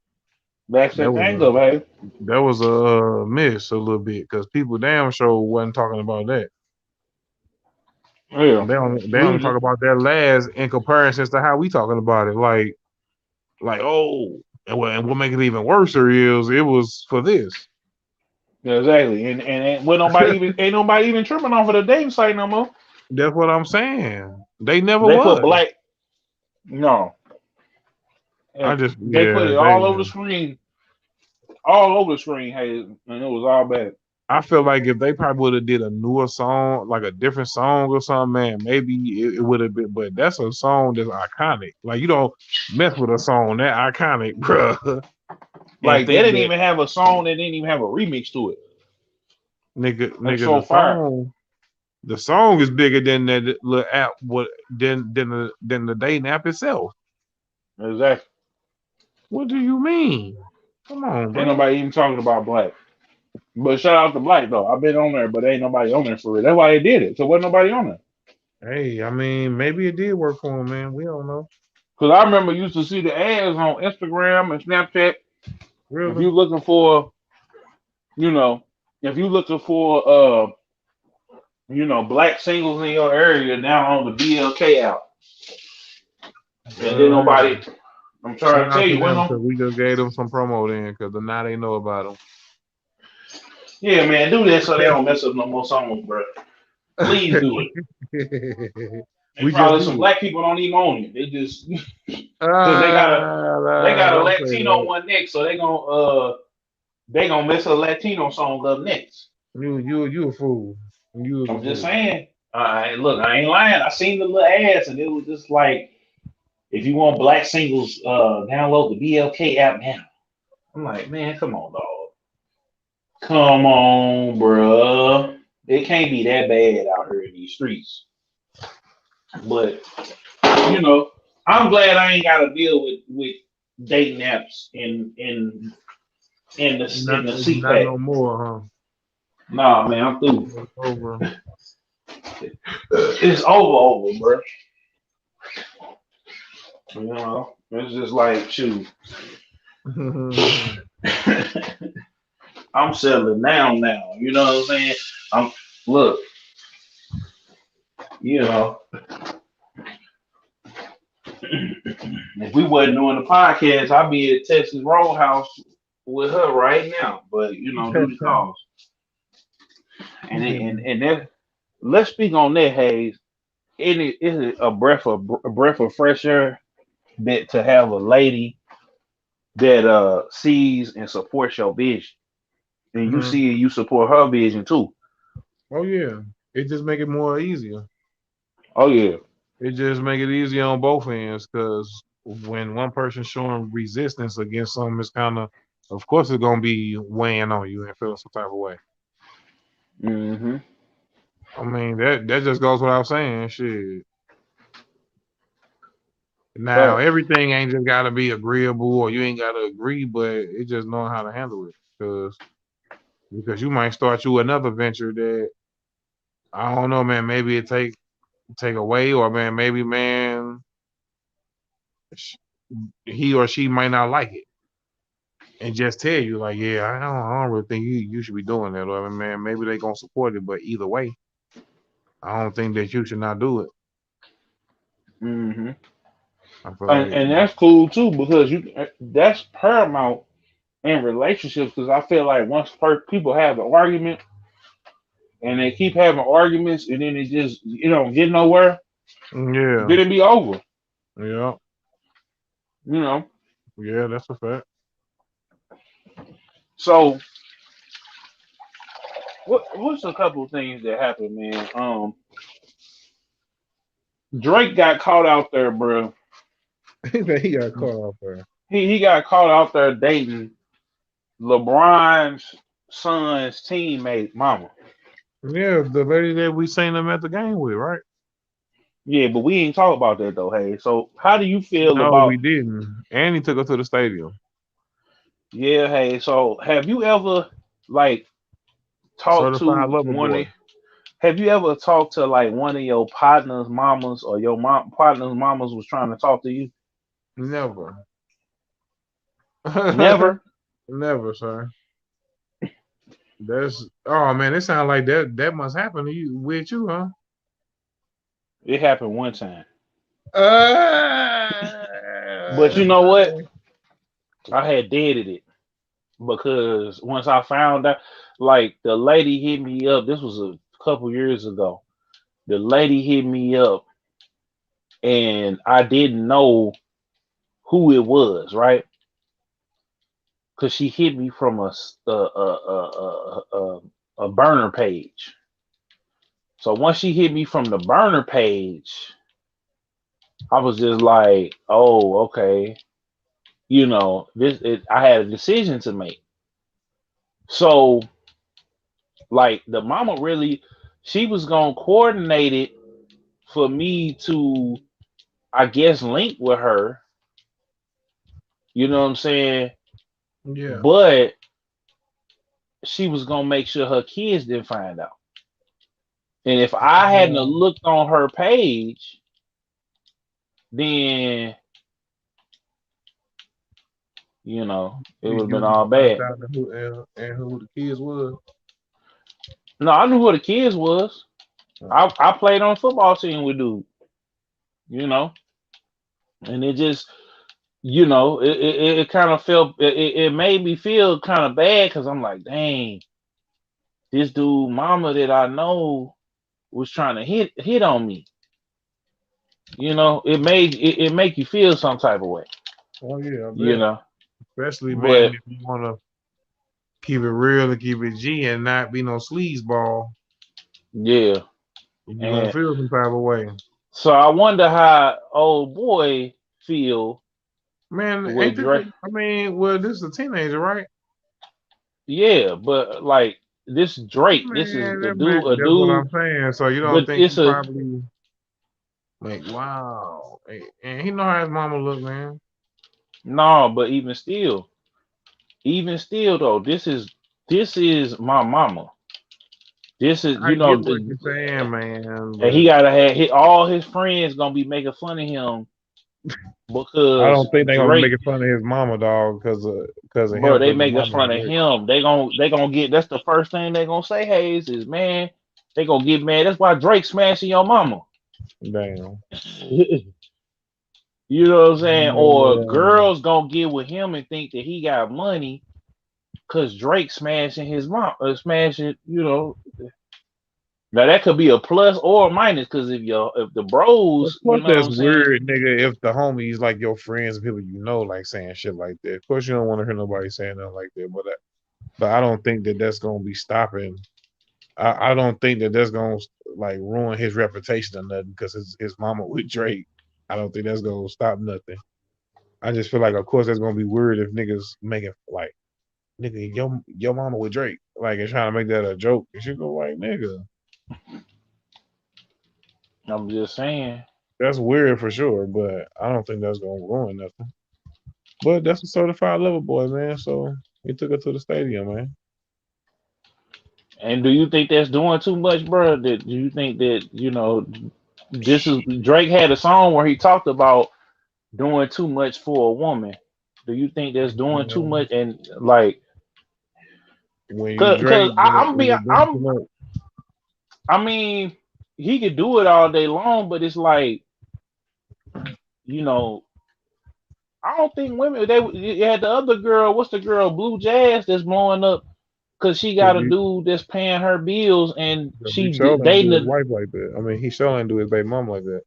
Backs that that was thing up, a hey. miss a little bit because people damn sure wasn't talking about that. Yeah. They don't We talk about that last in comparison to how we talking about it. Like oh, and what make it even worse is it was for this. Yeah, exactly. And well, nobody even ain't nobody even tripping off of the dating site no more. That's what I'm saying. They never They put was. black. No. I And just they put yeah it they all over the screen. All over the screen, hey, and it was all bad. I feel like if they probably would have did a newer song, like a different song or something, man, maybe it would have been. But that's a song that's iconic. Like you don't mess with a song that iconic, bruh, and Like they think didn't that even have a song that didn't even have a remix to it. Like nigga so fire. the song is bigger than that little app. What than the dating app itself? Exactly. What do you mean? Come on, Ain't bro. nobody even talking about Black. But shout out to Black though. I've been on there, but ain't nobody on there for real. That's why they did it. So wasn't nobody on there. Hey, I mean, maybe it did work for him, man. We don't know. Cause I remember used to see the ads on Instagram and Snapchat. If Really? you looking for, you know, if you looking for Black singles in your area now on the BLK out. And then Yeah. nobody I'm trying Shout to tell out to you, them when because we just gave them some promo then because now they know about yeah, man, do that so they don't mess up no more songs, bro. Please them. do it. And We just probably some did. black people don't even own it. They just because they got a Don't say Latino that. one next, so they gonna mess a Latino song up next. You a fool. You was a I'm just fool. saying. Look, I ain't lying. I seen the little ads, and it was just like, if you want black singles, download the BLK app now. I'm like, man, come on, dog. Come on, bruh. It can't be that bad out here in these streets. But you know, I'm glad I ain't got to deal with dating apps in the Not CPAC. no more, Nah, man, I'm through. huh? It's over. It's over, bro. You know, it's just like, shoot. I'm settling down now. You know what I'm saying? I'm look. You know, if we wasn't doing the podcast, I'd be at Texas Roadhouse with her right now. But due to cause. And that, let's speak on that, Hayes. Is it a breath of fresh air that to have a lady that sees and supports your vision, and you Mhm. see and you support her vision too. Oh yeah, it just make it more easier. Oh yeah. It just make it easier on both ends because when one person's showing resistance against something, it's of course, it's gonna be weighing on you and feel some type of way. Hmm. I mean, that just goes without saying. Shit. Now, Facts. everything ain't just gotta be agreeable or you ain't gotta agree, but it just knowing how to handle it. Because you might start you another venture that I don't know, man. Maybe it take away, or man, maybe man, sh- he or she might not like it and just tell you like, yeah, I don't really think you should be doing that. Or man, maybe they gonna support it, but either way, I don't think that you should not do it. Hmm. I feel like And that's cool too because that's paramount in relationships because I feel like once first people have an argument and they keep having arguments and then it just get nowhere, yeah, then it be over. yeah, You know. yeah, that's a fact. So what's a couple of things that happened, man? Drake got caught out there, bro. He got caught off there. He got caught out there dating LeBron's son's teammate, mama. Yeah, the lady that we seen them at the game with, right? Yeah, but we ain't talk about that though. Hey, so how do you feel No, about? we didn't. And he took her to the stadium. Yeah, hey. So have you ever like talked Certified to lover one boy. of? Have you ever talked to like one of your partner's mamas or your partner's mamas was trying to talk to you? Never. Never. Never, sir. That's oh man, it sounds like that must happen to you with you, huh? It happened one time, but you know what? Man. I had deaded it because once I found out, like the lady hit me up. This was a couple years ago. The lady hit me up, and I didn't know who it was, right? Because she hit me from a a burner page. So once she hit me from the burner page, I was just like, oh, okay. I had a decision to make. So like the mama really, she was gonna coordinate it for me to, I guess, link with her. You know what I'm saying? Yeah. But she was gonna make sure her kids didn't find out. And if I hadn't Um, looked on her page, then it would have you been would all have bad. found out who the kids was. No, I knew who the kids was. Uh, I played on a football team with dude, you know, and it just, it kind of felt, it made me feel kind of bad because I'm like, dang, this dude, mama that I know was trying to hit on me. It make you feel some type of way, oh yeah, I you bet. know. Especially man, But if you wanna keep it real and keep it G and not be no sleazeball, yeah, you gonna and feel some type of way. so I wonder how old boy feel Man, with ain't this? Drake. I mean, well, this is a teenager, right? Yeah, but like this Drake, this is Man, a that man, dude, a that's what dude. I'm saying. So you don't But think it's he a probably like, wow, and he know how his mama look, man. no, but even still though, this is my mama. This is I get what you're saying, man, and he but gotta have all his friends gonna be making fun of him I because don't think they're gonna be Drake, making fun of his mama, dog, because of bro, him, they because his making mama fun of Drake. him. They gonna get, that's the first thing they gonna say, Hayes, is man, they gonna get mad. That's why Drake smashing your mama. Damn. You know what I'm saying? Or Man, girls gonna get with him and think that he got money because Drake smashing his mom, smashing. Now that could be a plus or a minus because if the of bros, you course know what that's I'm saying? weird, nigga. If the homies like your friends and people you know like saying shit like that, of course you don't want to hear nobody saying nothing like that. But I don't think that that's gonna be stopping. I don't think that that's gonna like ruin his reputation or nothing because his mama with Drake. I don't think that's gonna stop nothing. I just feel like, of course, that's gonna be weird if niggas make it like, nigga, your mama with Drake, like, and trying to make that a joke, and she go like, nigga, I'm just saying. that's weird for sure, but I don't think that's gonna ruin nothing. But that's a certified lover boy, man. So he took her to the stadium, man. And do you think that's doing too much, bro? Do you think that this is Drake had a song where he talked about doing too much for a woman? Do you think that's doing too Um, much? And like, when you cause Drake, when you doing too I'm much, I mean, he could do it all day long, but it's like, you know, I don't think women, they you had the other girl, what's the girl, Blue Jazz, that's blowing up because she cause got a dude that's paying her bills and he she sure ain't do dating his a, wife like that. I mean, he sure ain't do his baby mom like that.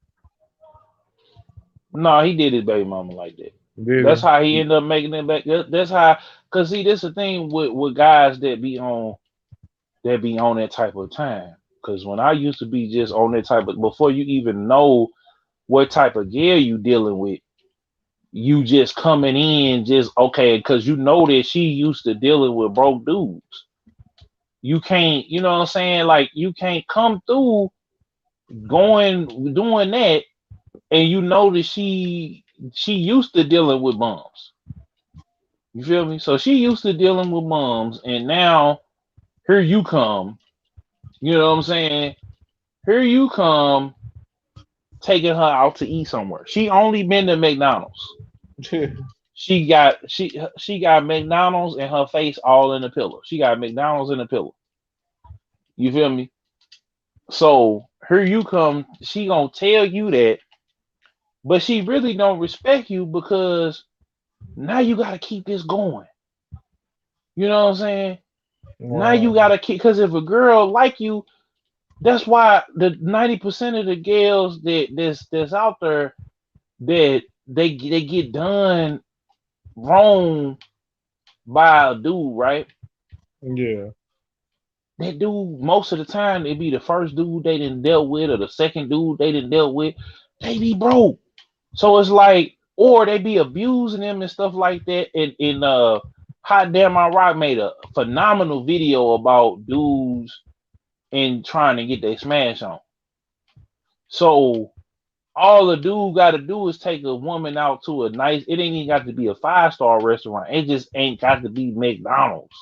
no, he did his baby mama like that. That's Did how he he? ended up making it back. That's how, cause see, this the thing with guys that be on that type of time. Cause when I used to be just on that type of, before you even know what type of gear you dealing with, you just coming in just okay, because you know that she used to dealing with broke dudes. You can't, you know what I'm saying? Like you can't come through going doing that, and you know that she used to dealing with bums. You feel me? So she used to dealing with bums, and now here you come. You know what I'm saying? Here you come taking her out to eat somewhere. She only been to McDonald's. She got McDonald's and her face all in the pillow. She got McDonald's in the pillow. You feel me? So here you come. She gonna tell you that, but she really don't respect you because now you gotta keep this going. You know what I'm saying? Now you Wow. gotta keep, because if a girl like you, that's why the 90% of the girls that's out there that they get done wrong by a dude, right? Yeah. that dude, most of the time, it be the first dude they didn't dealt with or the second dude they didn't dealt with. They be broke. So it's like, or they be abusing them and stuff like that. And Hot Damn My Rock made a phenomenal video about dudes and trying to get their smash on. So all the dude got to do is take a woman out to a nice. It ain't even got to be a 5-star restaurant. It just ain't got to be McDonald's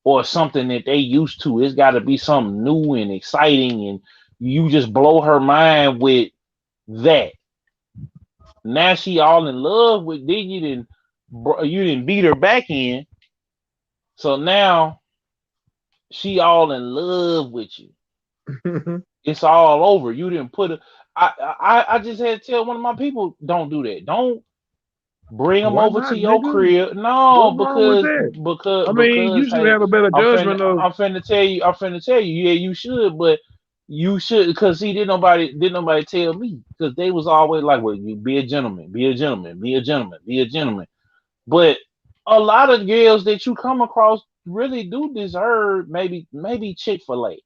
or something that they used to. It's got to be something new and exciting, and you just blow her mind with that. Now she all in love with. Then you didn't beat her back in, so now she all in love with you. It's all over. You didn't put a. I just had to tell one of my people, don't do that. Don't bring them Why over not, to your nigga? crib. No, What's wrong with that? I mean, you because should hey, have a better judgment of. I'm finna tell you. I'm finna tell you. Yeah, you should, but you should, because see, didn't nobody tell me, because they was always like, well, you be a gentleman, be a gentleman, be a gentleman, be a gentleman. But a lot of girls that you come across really do deserve maybe Chick-fil-A,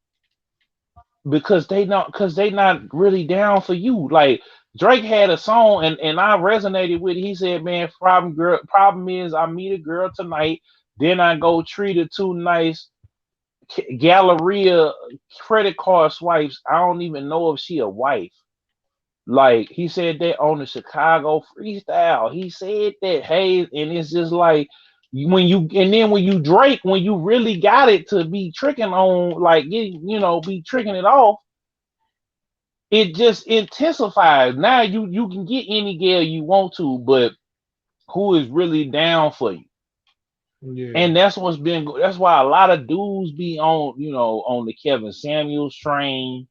because they not really down for you. Like Drake had a song, and I resonated with it. He said, man, problem is I meet a girl tonight, then I go treat her too nice. Galleria credit card swipes. I don't even know if she a wife. Like he said that on the Chicago freestyle. He said that, hey, and it's just like when you Drake, when you really got it to be tricking on, like be tricking it off, it just intensifies. Now you can get any girl you want to, but who is really down for you? Yeah. And that's why a lot of dudes be on the Kevin Samuels train.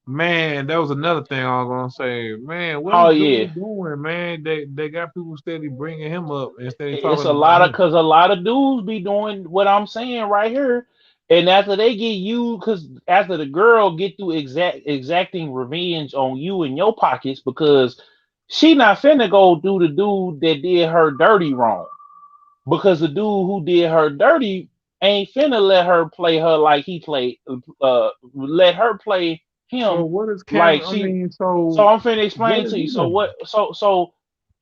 Man, that was another thing I was gonna say. Man, what Oh is yeah, dude doing, man? They got people steady bringing him up and steady it's talking a about lot of him. because a lot of dudes be doing what I'm saying right here, and after they get you, because after the girl get through exacting revenge on you in your pockets, because she not finna go do the dude that did her dirty wrong, because the dude who did her dirty ain't finna let her play her like he played, let her play So him what is like Kevin? I she. mean, So so I'm finna what explain is to you. he So doing? what? So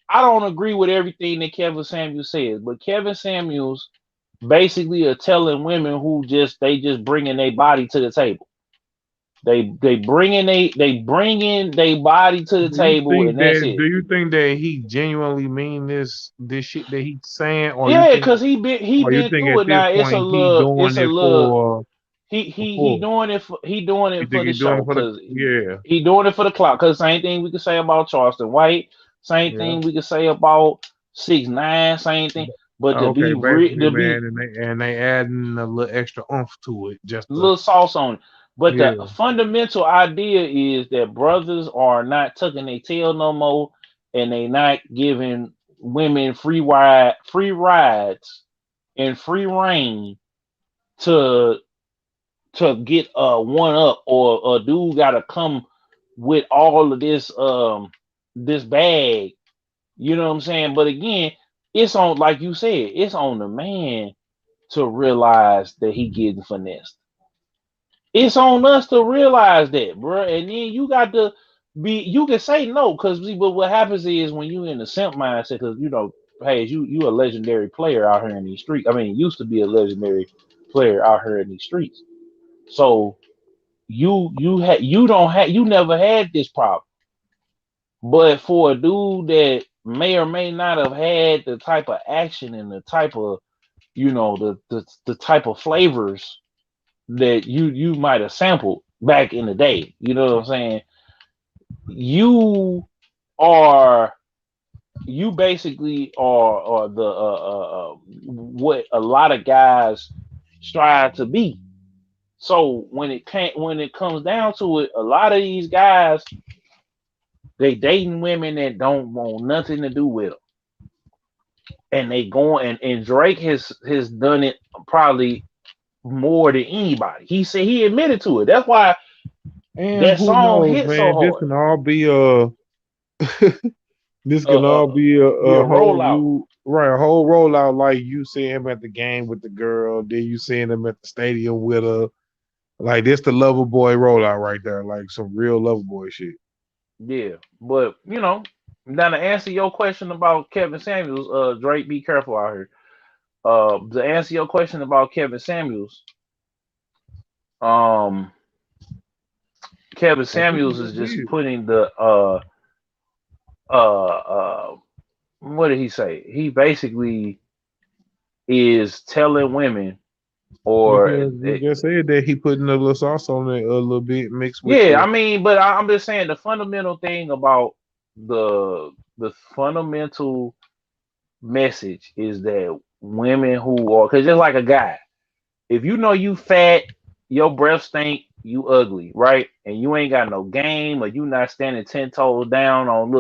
I don't agree with everything that Kevin Samuels says, but Kevin Samuels basically are telling women who just bringing their body to the table. They bringing their body to the table, and that's Do it. you think that he genuinely mean this shit that he's saying, Yeah, because he or you been think through at it this now. point he It's doing a it little. He for doing it for you think the he doing show, it for the because yeah. he doing it for the clout. Because same thing we could say about Charleston White, same Yeah. thing we could say about 6ix9ine, same thing. But Okay, basically, to be man, and they adding a little extra oomph to it, just to little sauce on it. But the yeah. fundamental idea is that brothers are not tucking their tail no more, and they not giving women free rides and free reign to get one up, or a dude gotta come with all of this bag. You know what I'm saying? But again, it's on, like you said, it's on the man to realize that he getting finessed. It's on us to realize that, bro. And then you got to you can say no, because but what happens is when you in the simp mindset, because hey, you a legendary player out here in these streets. I mean, used to be a legendary player out here in these streets. So you never had this problem. But for a dude that may or may not have had the type of action and the type of the type of flavors that you might have sampled back in the day, you know what I'm saying? You are you basically are the what a lot of guys strive to be. So when it comes down to it, a lot of these guys, they dating women that don't want nothing to do with them, and they going and Drake has done it probably more than anybody. He said he admitted to it. That's why And that who song knows, hit so man? This hard. can all be This Uh, can all be be a a whole rollout. you right, a whole rollout like you see him at the game with the girl, then you seeing him at the stadium with her. Like this the lover boy rollout right there, like some real lover boy shit. Yeah, but now to answer your question about Kevin Samuels, Drake, be careful out here. To answer your question about Kevin Samuels, um, Kevin I think Samuels that's is just weird. putting the what did he say? He basically is telling women, or You just said that he putting a little sauce on it a little bit mixed with yeah, I the mean, but I'm just saying the fundamental thing about the fundamental message is that women who are, because just like a guy, if you know you fat, your breath stink, you ugly, right? And you ain't got no game, or you not standing 10 toes down on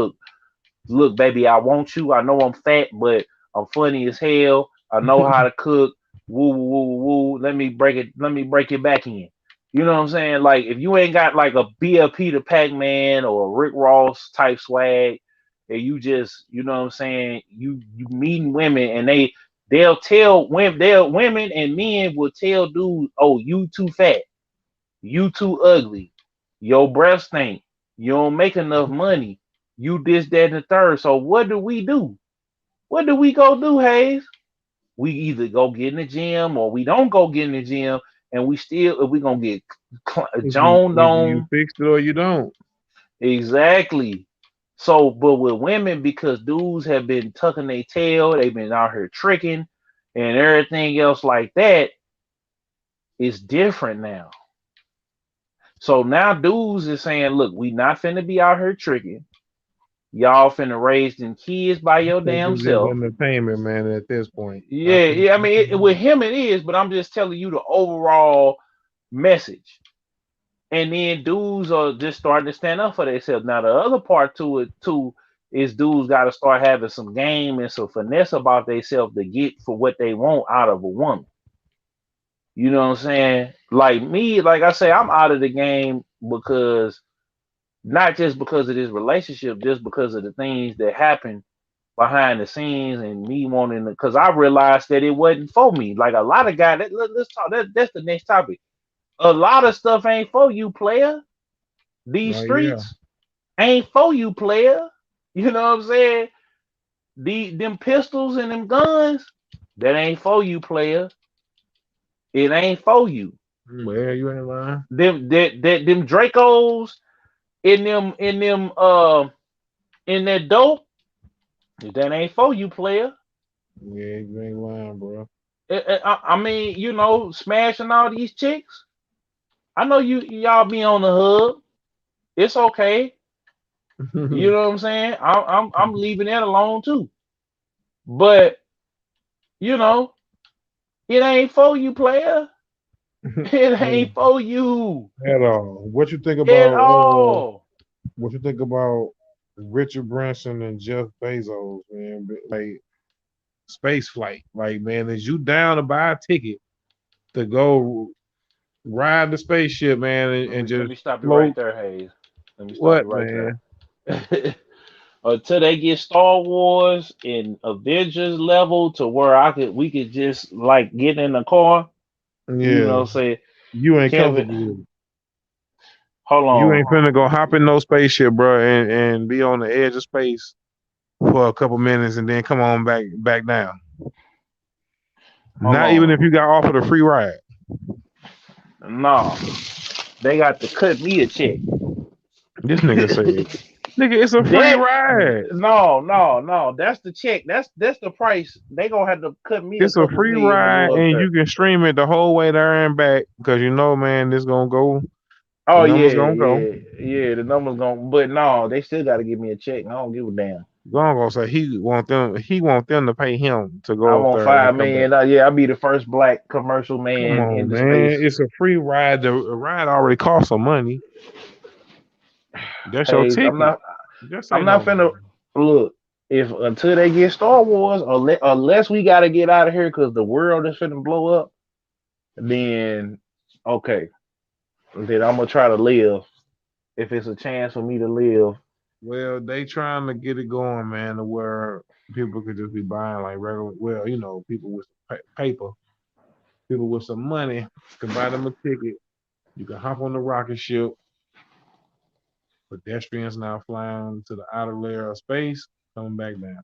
look, baby, I want you. I know I'm fat, but I'm funny as hell. I know how to cook. Woo, woo, woo, woo. Let me break it. Let me break it back in. You know what I'm saying? Like if you ain't got like a BLP to Pac-Man or a Rick Ross type swag, and you just, you know what I'm saying, you meeting women and they'll tell women and men will tell dudes, oh, you too fat, you too ugly, your breath stink, you don't make enough money, you this, that, and the third. So what do we do? What do we go do, Hayes? We either go get in the gym or we don't go get in the gym, and we still, if we gonna get joned either you on. fixed it or you don't. Exactly. So, but with women, because dudes have been tucking their tail, they've been out here tricking and everything else like that, it's different now. So now dudes is saying, look, we not finna be out here tricking. Y'all finna raise them kids by your Take damn this as self. entertainment, man. At this point, I Yeah, think yeah. I mean, with him it is, but I'm just telling you the overall message. And then dudes are just starting to stand up for themselves. Now the other part to it too is dudes got to start having some game and some finesse about themselves to get for what they want out of a woman. You know what I'm saying? Like me, like I say, I'm out of the game because not just because of this relationship, just because of the things that happen behind the scenes and me wanting to, because I realized that it wasn't for me. Like a lot of guys, let's talk. That's the next topic. A lot of stuff ain't for you, player. These oh yeah, streets ain't for you, player. You know what I'm saying? Them pistols and them guns, that ain't for you, player. It ain't for you. well you ain't lying. Them Dracos in that dope, that ain't for you, player. Yeah, you ain't lying, bro. I mean, smashing all these chicks. I know y'all be on the hub. It's okay. You know what I'm saying? I'm leaving that alone too. But you know, it ain't for you, player. It ain't for you At all. What you think at about all. what you think about Richard Branson and Jeff Bezos, man? Like space flight. Like, man, is you down to buy a ticket to go ride the spaceship, man, and Let just me stop you right float? there, Hayes. Let me stop What, you right man? there. Until they get Star Wars and Avengers level to where we could just like get in the car, Yeah, say, you ain't Kevin, comfortable with it. hold You on, ain't finna go hop in no spaceship, bro, and be on the edge of space for a couple minutes and then come on back down. hold Not even on. if you got offered a free ride. No, they got to cut me a check. This nigga said, "Nigga, it's a free That ride. no. That's the check. That's the price. They gonna have to cut me a It's a couple free million to ride, go up and there. you can stream it the whole way there and back because you know, man, this gonna go. The Oh numbers yeah, gonna go. yeah. The numbers gonna, but no, they still got to give me a check. I don't give a damn. Gonna say he want them. He want them to pay him to I go up want there and five come back. million. Yeah, I'll be the first black commercial Come man on, in the space. man. It's a free ride. The ride already cost some money. That's your Hey, ticket. Just say I'm no not more. finna look. If until they get Star Wars, unless we got to get out of here because the world is finna blow up, then okay, then I'm gonna try to live. If it's a chance for me to live, Well, they trying to get it going, man, to where people could just be buying like regular. Well, people with paper, people with some money can buy them a ticket. You can hop on the rocket ship. Pedestrians now flying to the outer layer of space, coming back down.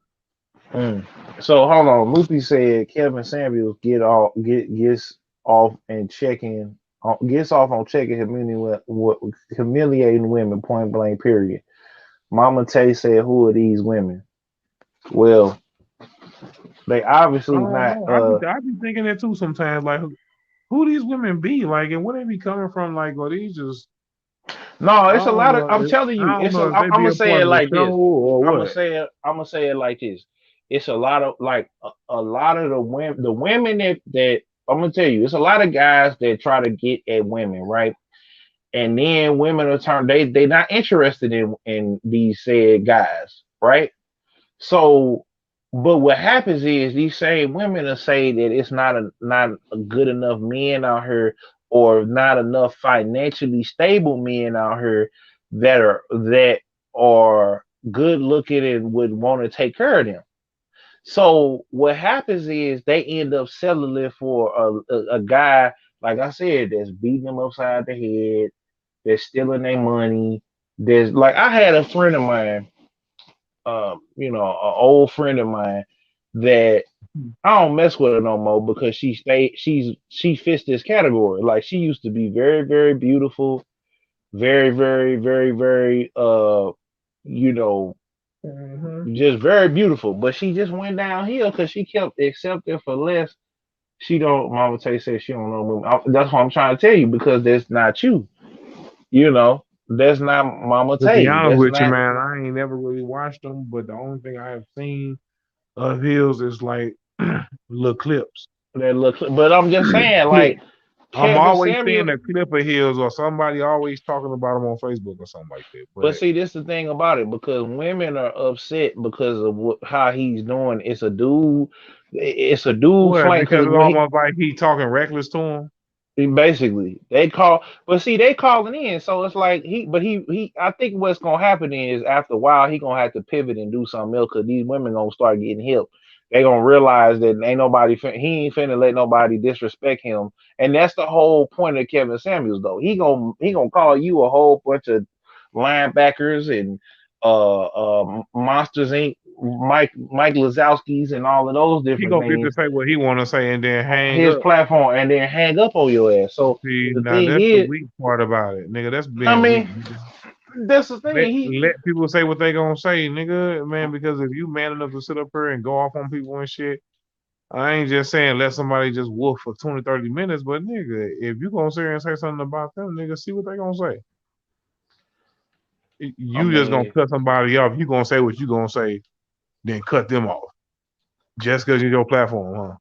Mm. So hold on. Luffy said Kevin Samuels gets off and checking gets off on checking humiliating women point blank period. Mama Tay said, "Who are these women?" Well, they I obviously don't not. know. I be thinking that too sometimes. Like, who these women be? Like, and where they be coming from? Like, are these just? No, I it's a don't lot of. know. I'm telling I you, don't it's a. know if they I'm be gonna a say part it of the like show this. or I'm gonna what. say it. I'm gonna say it like this. It's a lot of like a lot of the women that I'm gonna tell you. It's a lot of guys that try to get at women, right? And then women are turned. They not interested in these said guys, right? So, but what happens is these same women will say that it's not a good enough men out here, or not enough financially stable men out here that are good looking and would want to take care of them. So what happens is they end up settling it for a guy, like I said, that's beating them upside the head, that's stealing their money. There's like I had a friend of mine, an old friend of mine that I don't mess with her no more because she fits this category. Like she used to be very, very beautiful, very, very, very, very you know, Hmm. just very beautiful. But she just went downhill because she kept accepting for less. She don't Mama Tay said she don't know women. That's what I'm trying to tell you because that's not you. That's not Mama To be Tay. honest That's with you, not man, I ain't never really watched them, but the only thing I have seen of his is like little clips. that look. But I'm just saying, like I'm Kevin always seeing Samuel. a clip of his or somebody always talking about him on Facebook or something like that. But But see, this the thing about it because women are upset because of how he's doing. It's a dude. It's a dude what? flank Because because it's when he almost like he talking reckless to him. basically they call, but see they calling in, so it's like he. I think what's gonna happen is after a while he gonna have to pivot and do something else because these women gonna start getting hip. They gonna realize that ain't nobody. He ain't finna let nobody disrespect him, and that's the whole point of Kevin Samuels. Though he gonna call you a whole bunch of linebackers and Monsters Inc. Mike Lazowski's and all of those He different gonna get to things say what he want to say and then on hang his up. platform and then hang up on your ass. So See, the now thing that's the is, weak part about it, nigga. That's I being weak. mean, Nigga. that's the thing. Let people say what they gonna say, nigga, man. Because if you man enough to sit up here and go off on people and shit, I ain't just saying let somebody just wolf for 20, 30 minutes, but nigga, if you gonna sit here and say something about them, nigga, see what they gonna say. I You just gonna mean, cut somebody off. You gonna say what you gonna say, then cut them off just because it's your platform, huh?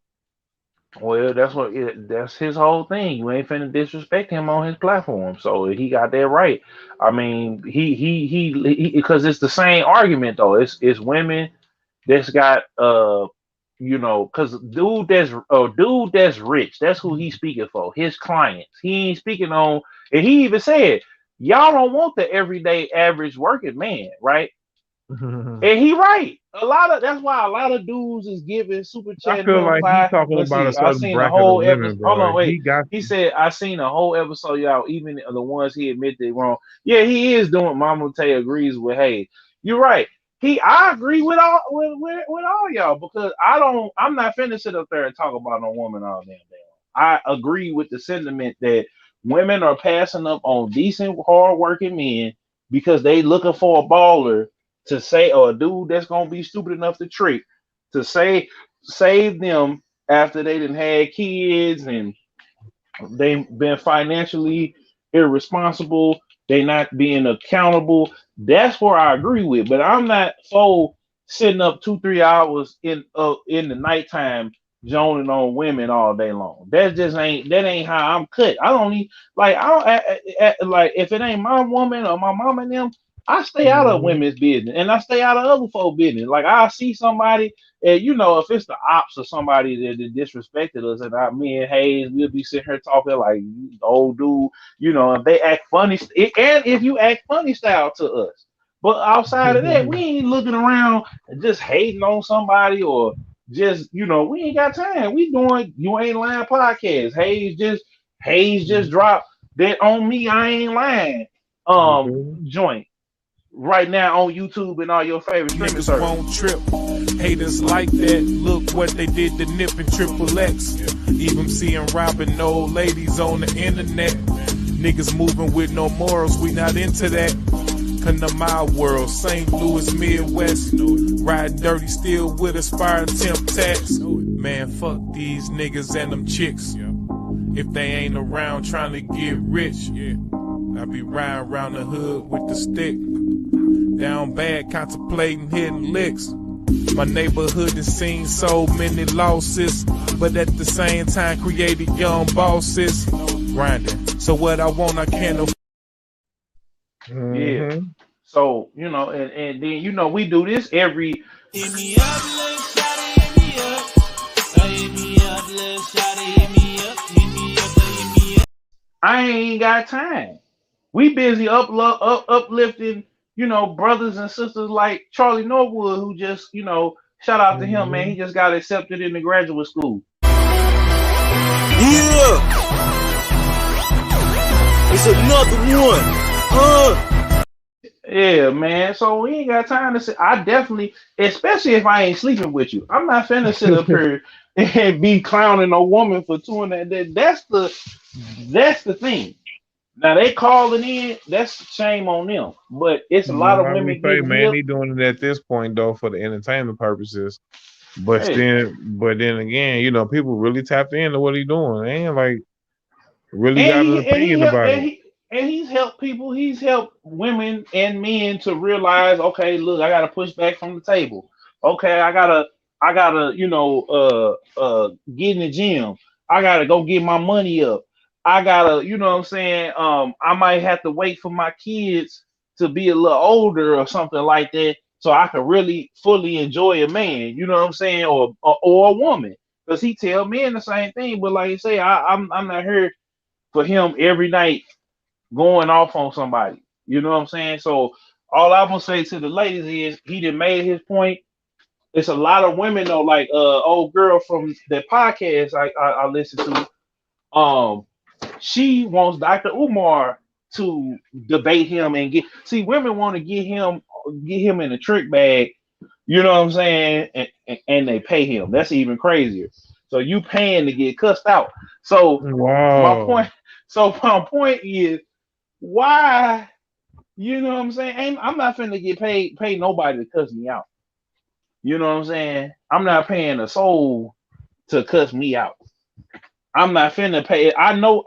well, that's his whole thing. You ain't finna disrespect him on his platform, so he got that right. I mean, he because it's the same argument though. It's women that's got because dude that's rich. That's who he's speaking for. His clients. He ain't speaking on, and he even said, y'all don't want the everyday average working man, right? And he right. A lot of that's why a lot of dudes is giving super I chatting feel him like he's five. talking But about a see, I certain seen a bracket of whole women, episode. Hold bro. on, wait. He got He said I seen a whole episode, y'all. Even the ones he admitted wrong. Yeah, he is doing. Mama Tay agrees with. Hey, you're right. I agree with with all y'all because I'm not finna sit up there and talk about no woman all damn day. I agree with the sentiment that women are passing up on decent, hardworking men because they looking for a baller to say, or a dude that's gonna be stupid enough to trick to say save them after they done had kids and they've been financially irresponsible. They not being accountable. That's where I agree with. But I'm not for sitting up 2 3 hours in the nighttime joning on women all day long. That ain't how I'm cut. I don't need like I don't like if it ain't my woman or my mom and them. I stay out of hmm women's business and I stay out of other folk business. Like I see somebody and if it's the ops or somebody that disrespected us, and me and Hayes, we'll be sitting here talking like old dude, if they act funny, and if you act funny style to us, But outside of that, we ain't looking around and just hating on somebody or just, we ain't got time. We doing You Ain't Lying podcast. Hayes just dropped that On Me I Ain't Lying You feel me? joint right now on YouTube and all your favorite streaming Niggas services. won't trip. Haters like that. Look what they did to Nip and Triple X. Even seeing robbing old ladies on the internet. Niggas moving with no morals. We not into that. Come to my world, St. Louis, Midwest. Riding dirty still with us, fire attempt tax. Man, fuck these niggas and them chicks. If they ain't around trying to get rich, I be riding around the hood with the stick. Down bad, contemplating hitting licks. My neighborhood has seen so many losses, but at the same time created young bosses. Grinding. So what I want, I can't afford. Yeah. Mm-hmm. So, and then we do this every. Hit me up, little shawty, hit me up. Hit me up, little shawty, hit me up. Hit me up, hit me up. I ain't got time. We busy uplifting, brothers and sisters like Charlie Norwood, who just, shout out to him, man. Mm-hmm. He just got accepted into graduate school. Yeah, it's another one. Yeah, man. So we ain't got time to sit. I definitely, especially if I ain't sleeping with you, I'm not finna sit up here and be clowning a woman for doing that. That's the thing. Now they calling in. That's shame on them. But it's a lot Well, of how we women say, getting man, hip. he doing it at this point though for the entertainment purposes. But Hey, then again, people really tapped into what he doing. They ain't like really and got an he and he opinion helped about it. and he's helped people. He's helped women and men to realize, okay, look, I gotta push back from the table. Okay, I gotta get in the gym. I gotta go get my money up. I gotta, what I'm saying. I might have to wait for my kids to be a little older or something like that, so I can really fully enjoy a man. You know what I'm saying, or a woman, because he tell men the same thing. But like I say, I'm not here for him every night going off on somebody. You know what I'm saying? So all I'm gonna say to the ladies is he done made his point. It's a lot of women though, like old girl from that podcast I listen to. She wants Dr. Umar to debate him and women want to get him in a trick bag. You know what I'm saying? And they pay him. That's even crazier. So you paying to get cussed out. So my Wow. point. So my point is why, what I'm saying? I'm not finna get pay nobody to cuss me out. You know what I'm saying? I'm not paying a soul to cuss me out. I'm not finna pay. I know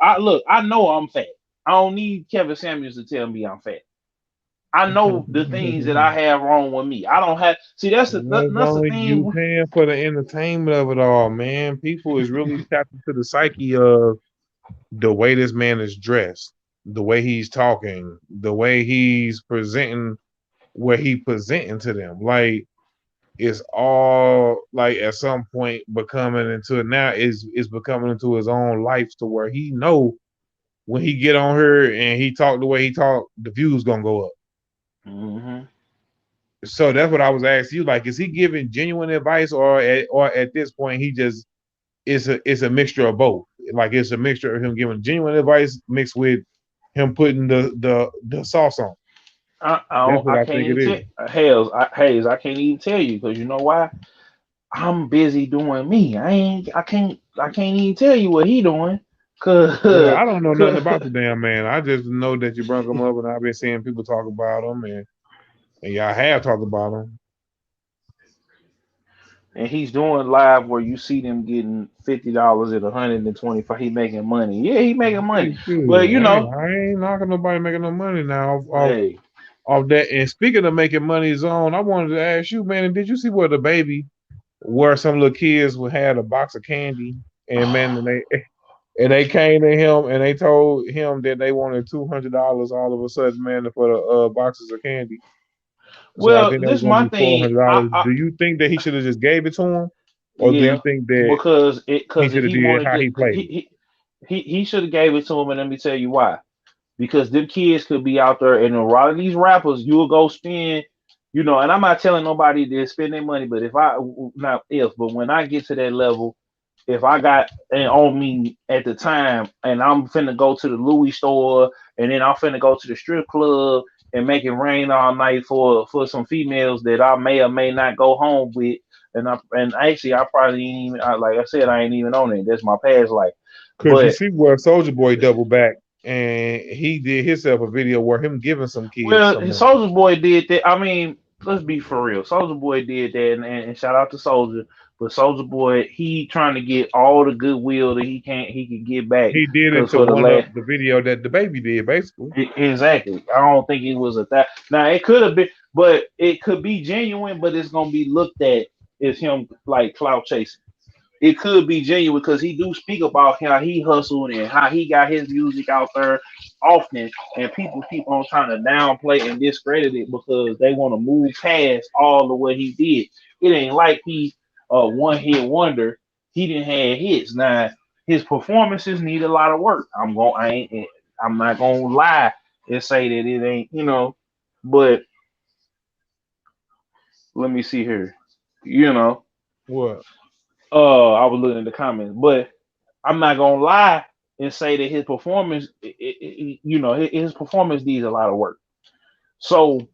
I'm fat. I don't need Kevin Samuels to tell me I'm fat. I know the things that I have wrong with me. I don't have. See, that's the And that's that's the only you thing. paying for the entertainment of it all, man. People is really tapped into the psyche of the way this man is dressed, the way he's talking, the way he's presenting what he presenting to them. Like it's all like at some point becoming into it now is becoming into his own life to where he know when he get on here and he talk the way he talk, the views gonna go up. Hmm. So that's what I was asking you. Like, is he giving genuine advice, or at this point he just it's a mixture of both? Like it's a mixture of him giving genuine advice mixed with him putting the sauce on. That's what I I can't think it even is. tell Hayes. I can't even tell you because you know why? I'm busy doing me. I can't even tell you what he doing. Well, Cause, I don't know nothing 'cause- about the damn man. I just know that you brought him up, and I've been seeing people talk about him, and y'all have talked about him. and he's doing live where you see them getting $50 at 125. He making money. Yeah, he making money. Hey, But shoot, I ain't knocking nobody making no money now hey, off that. And speaking of making money zone, I wanted to ask you, man, did you see where some little kids would had a box of candy, and man, and they came to him and they told him that they wanted $200 all of a sudden, man, for the boxes of candy. So I well, think that was this gonna my be four thing. hundred dollars. Do you think that he should have just gave it to him, or do you Yeah, think that because he if should have he did wanted how to, he played? he should have gave it to him, and let me tell you why. because them kids could be out there, and a lot of these rappers, you'll go spend, and I'm not telling nobody to spend their money, but not if, but when I get to that level, if I got and on me at the time, and I'm finna go to the Louis store, and then I'm finna go to the strip club and make it rain all night for some females that I may or may not go home with, and actually I probably ain't even like I said, I ain't even on it. That's my past life, Cause you but. see where Soldier Boy double back and he did himself a video where him giving some kids some Well, money. Soldier Boy did that. I mean, let's be for real. Soldier Boy did that, and shout out to Soldier. But Soldier Boy, he trying to get all the goodwill that he can get back. He did it Cause to for the one up last, the video that the baby did, basically. exactly. I don't think it was a that. Now it could have been, but it could be genuine. But it's gonna be looked at as him like clout chasing. It could be genuine because he do speak about how he hustled and how he got his music out there often, and people keep on trying to downplay and discredit it because they want to move past all of what he did. It ain't like he a one hit wonder. He didn't have hits. Now his performances need a lot of work. I'm not gonna lie and say that it ain't, but let me see here. You know, What? I was looking at the comments, but I'm not gonna lie and say that his performance, his performance needs a lot of work. So,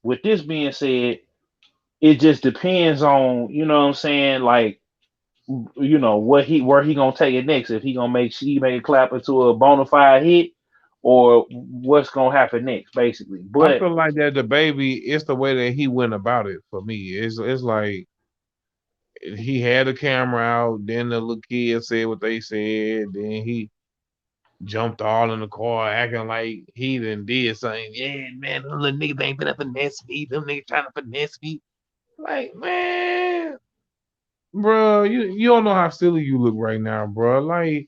with this being said, it just depends on, what I'm saying, like, where he gonna take it next. If he gonna make she make it clap into a bona fide hit, or what's gonna happen next, basically. I But feel like that the baby, it's the way that he went about it for me. It's like he had the camera out, then the little kid said what they said, then he jumped all in the car acting like he done did something. Yeah, man, them little niggas ain't finna finesse me. Them niggas trying to finesse me. Like, man, bro, you don't know how silly you look right now, bro. Like,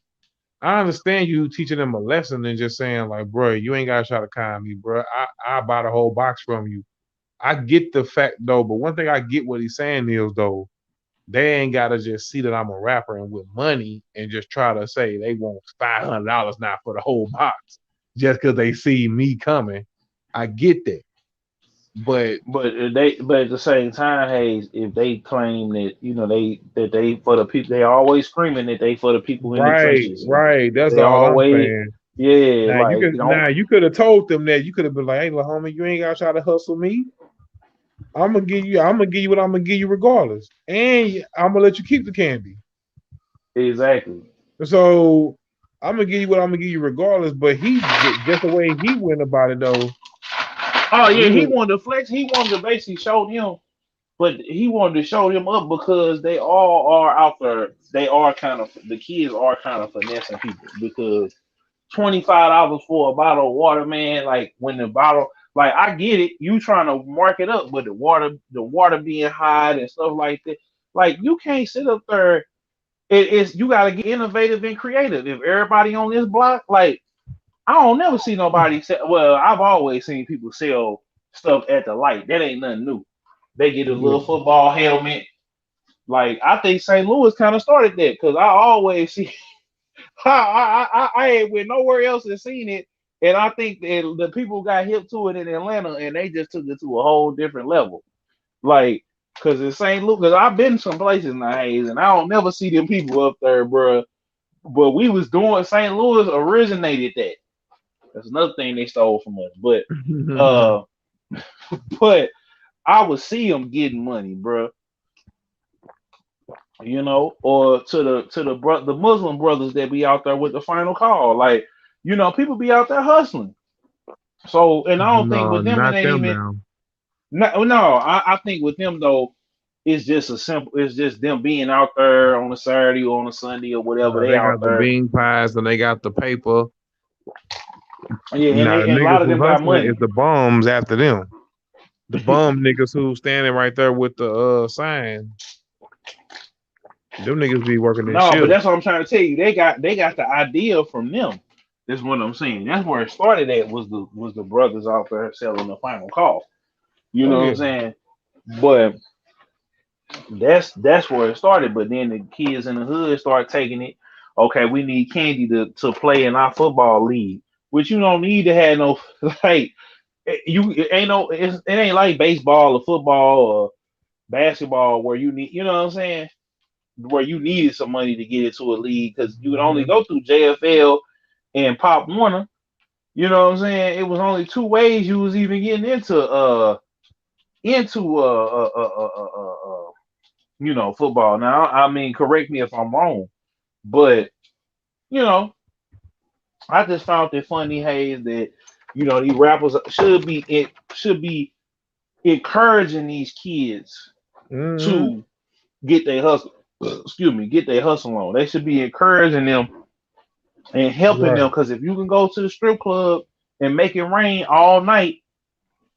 I understand you teaching them a lesson and just saying, like, bro, you ain't gotta try to con me, bro. I buy the whole box from you. I get the fact though, but one thing I get what he's saying is though, they ain't gotta just see that I'm a rapper and with money and just try to say they want $500 now for the whole box just because they see me coming. I get that, but but at the same time, Hayes, if they claim that they for the people, they always screaming that they for the people in the right, trenches, and right. That's they all I'm always, saying. yeah, like don't. Now you could have told them that. You could have been like, "Hey, little homie, you ain't gotta try to hustle me. I'm gonna give you what I'm gonna give you regardless, and I'm gonna let you keep the candy. Exactly. So I'm gonna give you what I'm gonna give you regardless." But just the way he went about it though, Oh it yeah, he was wanted to flex. He wanted to basically show them, but he wanted to show them up because they all are out there. They are kind of the kids are kind of finessing people because $25 for a bottle of water, man. Like when the bottle, like I get it, you trying to mark it up, but the water being high and stuff like that. Like you can't sit up there. It's you got to get innovative and creative. If everybody on this block, like I don't never see nobody sell. Well, I've always seen people sell stuff at the light. That ain't nothing new. They get a little yeah. football helmet. Like I think St. Louis kind of started that because I always see. I ain't went nowhere else and seen it, and I think that the people got hip to it in Atlanta, and they just took it to a whole different level. Like, cause in St. Louis, cause I've been some places now, Hayes, and I don't never see them people up there, bro. But we was doing St. Louis originated that. That's another thing they stole from us. Uh, but I would see them getting money, bro. Or to the Muslim brothers that be out there with the final call. Like, people be out there hustling. So, and I don't think No, with them it not ain't them even now. no. I think with them though, it's just a simple. It's just them being out there on a Saturday or on a Sunday or whatever. They They out got the there. bean pies and they got the paper. Yeah, and Now they the and a niggas lot of who them got hustling is money. the bums after them. The bum niggas who standing right there with the sign. Them niggas be working their No, but shift. that's what I'm trying to tell you. They got the idea from them. That's what I'm saying. That's where it started at was the brothers out there selling the final call. You Oh know what I'm yeah. saying? But that's where it started. But then the kids in the hood start taking it. Okay, we need Candy to play in our football league. which you don't need to have no like it ain't no it ain't like baseball or football or basketball where you need, you know what I'm saying, where you needed some money to get into a league because you would only Mhm. go through JFL and Pop Warner. You know what I'm saying? It was only two ways you was even getting into football. Now I mean, correct me if I'm wrong, but you know, I just found it funny, Hayes, that these rappers should be encouraging these kids Mhm. to get their hustle. Excuse me, get their hustle on. They should be encouraging them and helping them Right. because if you can go to the strip club and make it rain all night,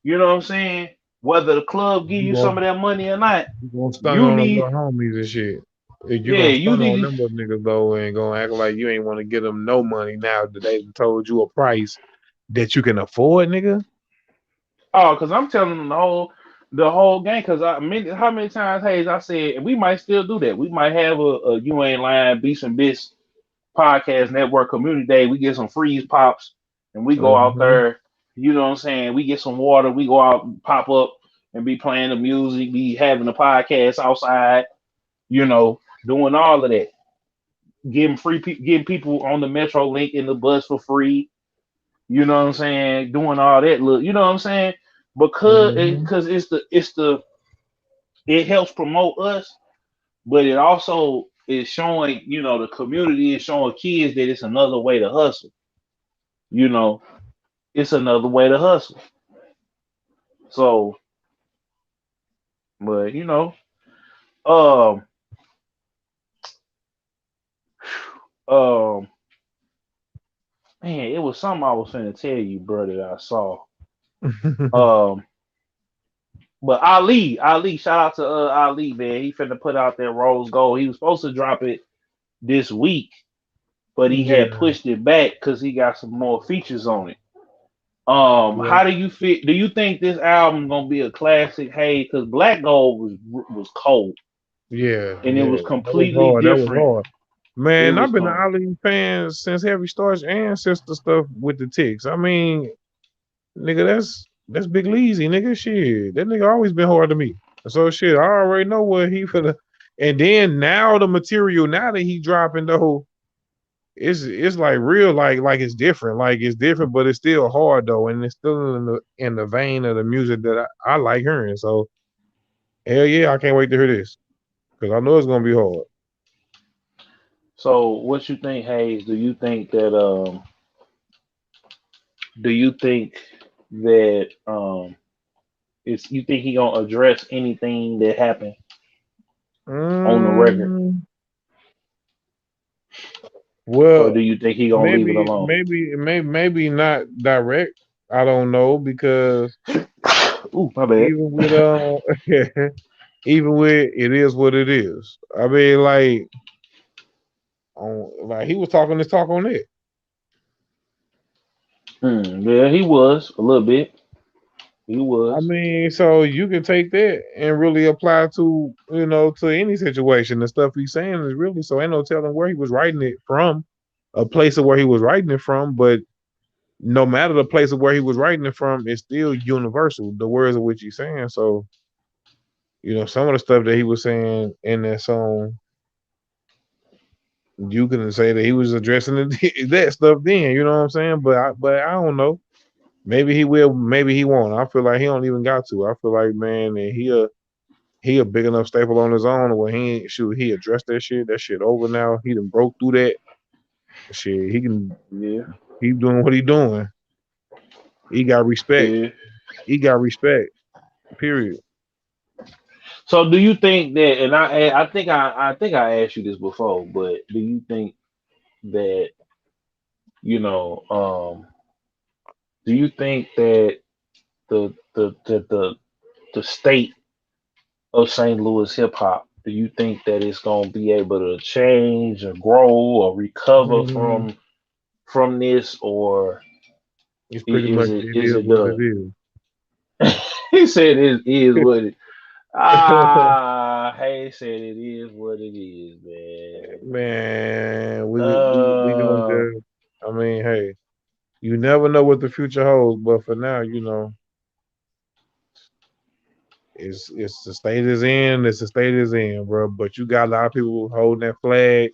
you know what I'm saying? Whether the club give You you some gonna of that money or not, you gonna stun you on them need, little homies and shit. If you yeah, gonna you stun on need. them little niggas though and gonna act like you ain't want to get them no money now that they done told you a price that you can afford, nigga. Oh, because I'm telling them the whole game. Because how many times, Hayes, I said, and we might still do that. We might have a You Ain't Lying Beats and Bits podcast network community day. We get some freeze pops and we go out Mm-hmm. there. You know what I'm saying? We get some water. We go out and pop up and be playing the music, be having the podcast outside. Doing all of that, getting people on the Metro Link in the bus for free. You know what I'm saying? Doing all that. Look, you know what I'm saying? Because Mm-hmm. it helps promote us, but it also is showing, the community is showing kids that it's another way to hustle. You know, it's another way to hustle. So, but um, um, man, it was something I was finna tell you, bro, that I saw. Um, but Ali, shout out to Ali, man. He finna put out that Rose Gold. He was supposed to drop it this week, but he had Yeah, pushed it back because he got some more features on it. yeah, How do you feel? Do you think this album gonna be a classic? Hey, because Black Gold was cold yeah, and it yeah. was That was completely hard. That was different. hard. It Man, was I've been an Ali fan since Heavy Starch and since the stuff with the ticks. I mean, nigga, that's Big Leezy, nigga. Shit, that nigga always been hard to me. So shit, I already know what he finna. And then now the material now that he dropping though, it's like real, like it's different, like it's different, but it's still hard though, and it's still in the vein of the music that I like hearing. So hell yeah, I can't wait to hear this because I know it's gonna be hard. so. What you think, Hayes? Do you think that it's you think he gonna address anything that happened on the record, Mm, or well, do you think he gonna leave it maybe, alone? maybe not direct. I don't know because Ooh, my bad. even with even with it is what it is. I mean, like he was talking this talk on it. Yeah, he was a little bit. He I was. mean, so you can take that and really apply to to any situation. The stuff he's saying is really so ain't no telling where he was writing it from, a place of where he was writing it from. But no matter the place of where he was writing it from, it's still universal. The words of which he's saying. So some of the stuff that he was saying in that song, you can say that he was addressing that stuff then. You know what I'm saying? But I don't know. Maybe he will. Maybe he won't. I feel like he don't even got to. I feel like man, that he a big enough staple on his own where he ain't shoot. He addressed that shit. That shit over now. He done broke through that shit. He can Yeah. keep doing what he doing. He got respect. Yeah. He got respect. Period. So do you think that, and I think I asked you this before, but do you think that you know do you think that the state of St. Louis hip hop, do you think that it's gonna be able to change or grow or recover Mm, from this, or it's pretty much it is is it what it done? is. He said it is what it. He said it is what it is, man. Man, we gonna Uh, do. I mean, hey. You never know what the future holds, but for now, it's the state is in. It's the state is in, bro. But you got a lot of people holding that flag,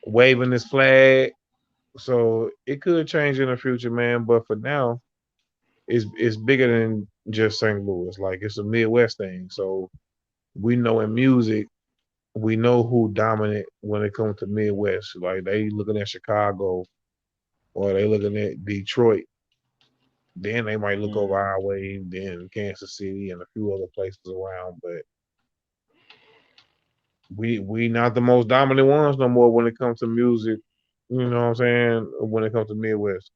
waving this flag. So it could change in the future, man. But for now, it's bigger than just St. Louis. Like it's a Midwest thing. So we know in music, we know who dominant when it comes to Midwest. Like they looking at Chicago or they looking at Detroit. Then they might look over Mm, our way, then Kansas City and a few other places around. But we not the most dominant ones no more when it comes to music. You know what I'm saying? When it comes to Midwest,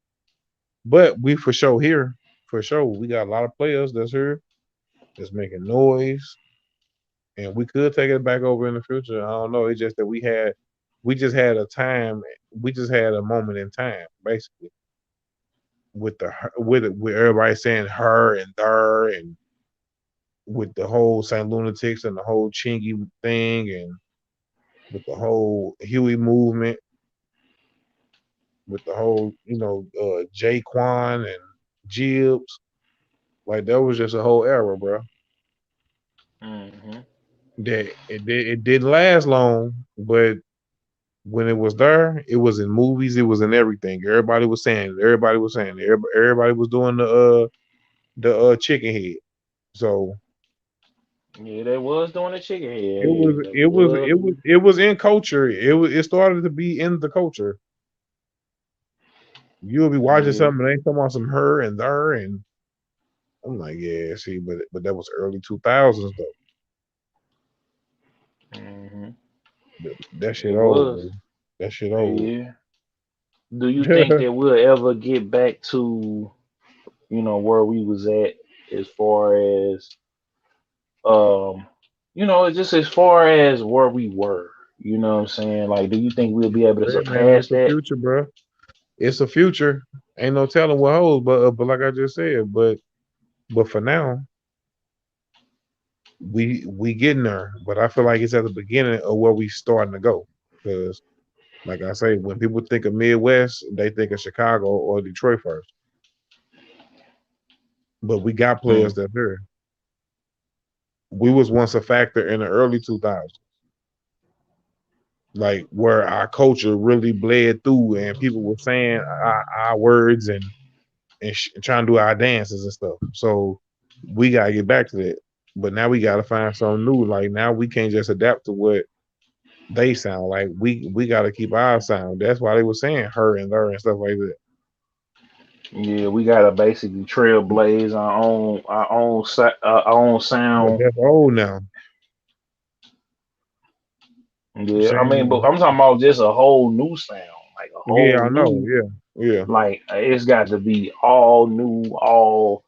but we for sure here. For sure, we got a lot of players that's here that's making noise, and we could take it back over in the future. I don't know. It's just that we just had a time, we just had a moment in time, basically, with with everybody saying her and their, and with the whole Saint Lunatics and the whole Chingy thing, and with the whole Huey movement, with the whole Jaquan and Jibs, like that was just a whole era, bro. mm-hmm. That it didn't last long, but when it was there, it was in movies, it was in everything. Everybody was saying it. Everybody was saying it. Everybody was doing the chicken head. So Yeah, they was doing the chicken it head. was They it was was. it was it was in culture. It started to be in the culture. You'll be watching Yeah. something and they talking about some her and there, and I'm like, yeah, see, but that was early 2000s though. Mm-hmm. That shit It old, was. bro. That shit old. Yeah. Do you think that we'll ever get back to, where we was at as far as, um, just as far as where we were? You know what I'm saying? Like, do you think we'll be able to Hey, man, surpass it's a that? future, bro. It's a future. Ain't no telling what holds, but like I just said, but for now, we getting there. But I feel like it's at the beginning of where we starting to go. Because like I say, when people think of Midwest, they think of Chicago or Detroit first. But we got players Mm. that there. We was once a factor in the early 2000s, like where our culture really bled through, and people were saying our words and trying to do our dances and stuff. So we gotta get back to that. But now we gotta find something new. Like now we can't just adapt to what they sound like. We gotta keep our sound. That's why they were saying her and there and stuff like that. Yeah, we gotta basically trailblaze our own But sound. that's old now. Yeah, I mean, but Saying I'm talking about just a whole new sound, like a yeah, whole I know, new, yeah, yeah. like it's got to be all new, all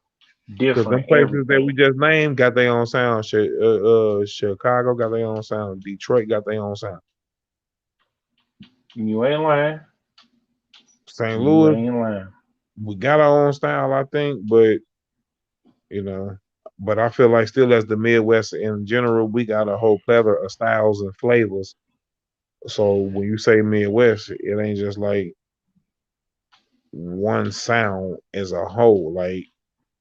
Because them different, places that we everything. just named got their own sound. Chicago got their own sound. Detroit got their own sound. You ain't lying. St. You Louis, ain't lying. we got our own style, I think, but you know. But I feel like still as the Midwest in general, we got a whole plethora of styles and flavors. So when you say Midwest, it ain't just like one sound as a whole. Like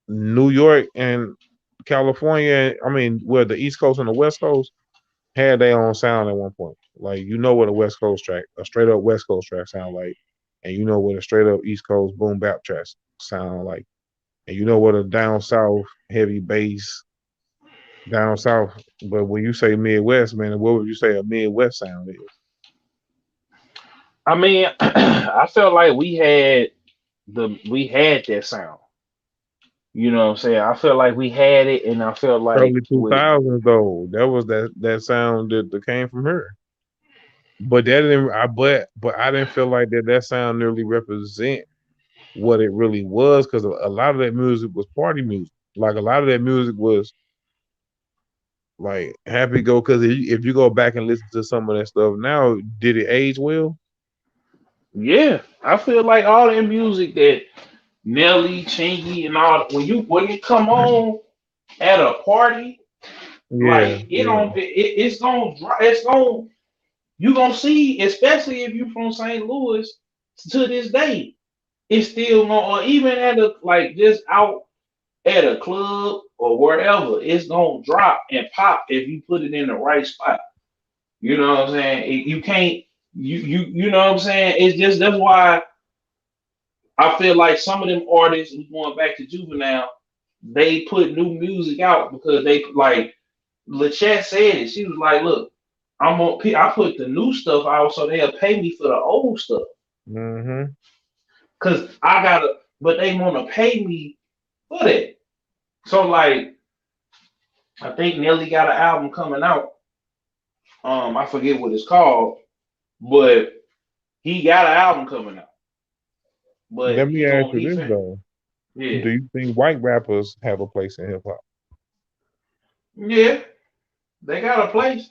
New York and California, I mean, well, the East Coast and the West Coast had their own sound at one point. Like you know what a West Coast track, a straight up West Coast track sound like, and you know what a straight up East Coast boom bap track sound like, and you know what a down south heavy bass down south. But when you say Midwest, man, what would you say a Midwest sound is? I mean, I felt like we had that sound. You know what I'm saying? I felt like we had it, and I felt like Early two with thousands though, that was that sound that came from her. But that didn't. But I didn't feel like that sound nearly represent what it really was because a lot of that music was party music. Like a lot of that music was like happy go. Because if you go back and listen to some of that stuff now, did it age well? yeah, I feel like all the music that Nelly, Chingy, and all when it come on at a party, Yeah, like it yeah, don't it's gonna it's gonna you gonna see, especially if you from St. Louis to this day, it's still going, or even at a like just out at a club or wherever, it's gonna drop and pop if you put it in the right spot. You know what I'm saying? You can't. You know what I'm saying? It's just that's why I feel like some of them artists going back to Juvenile, they put new music out because they like LeChat said it. She was like, "Look, I put the new stuff out so they'll pay me for the old stuff Mm-hmm. because I gotta, but they want to pay me for that." So like, I think Nelly got an album coming out. I forget what it's called, but he got an album coming out. But Let me he ask going you he this fin though: yeah do you think white rappers have a place in hip hop, yeah they got a place.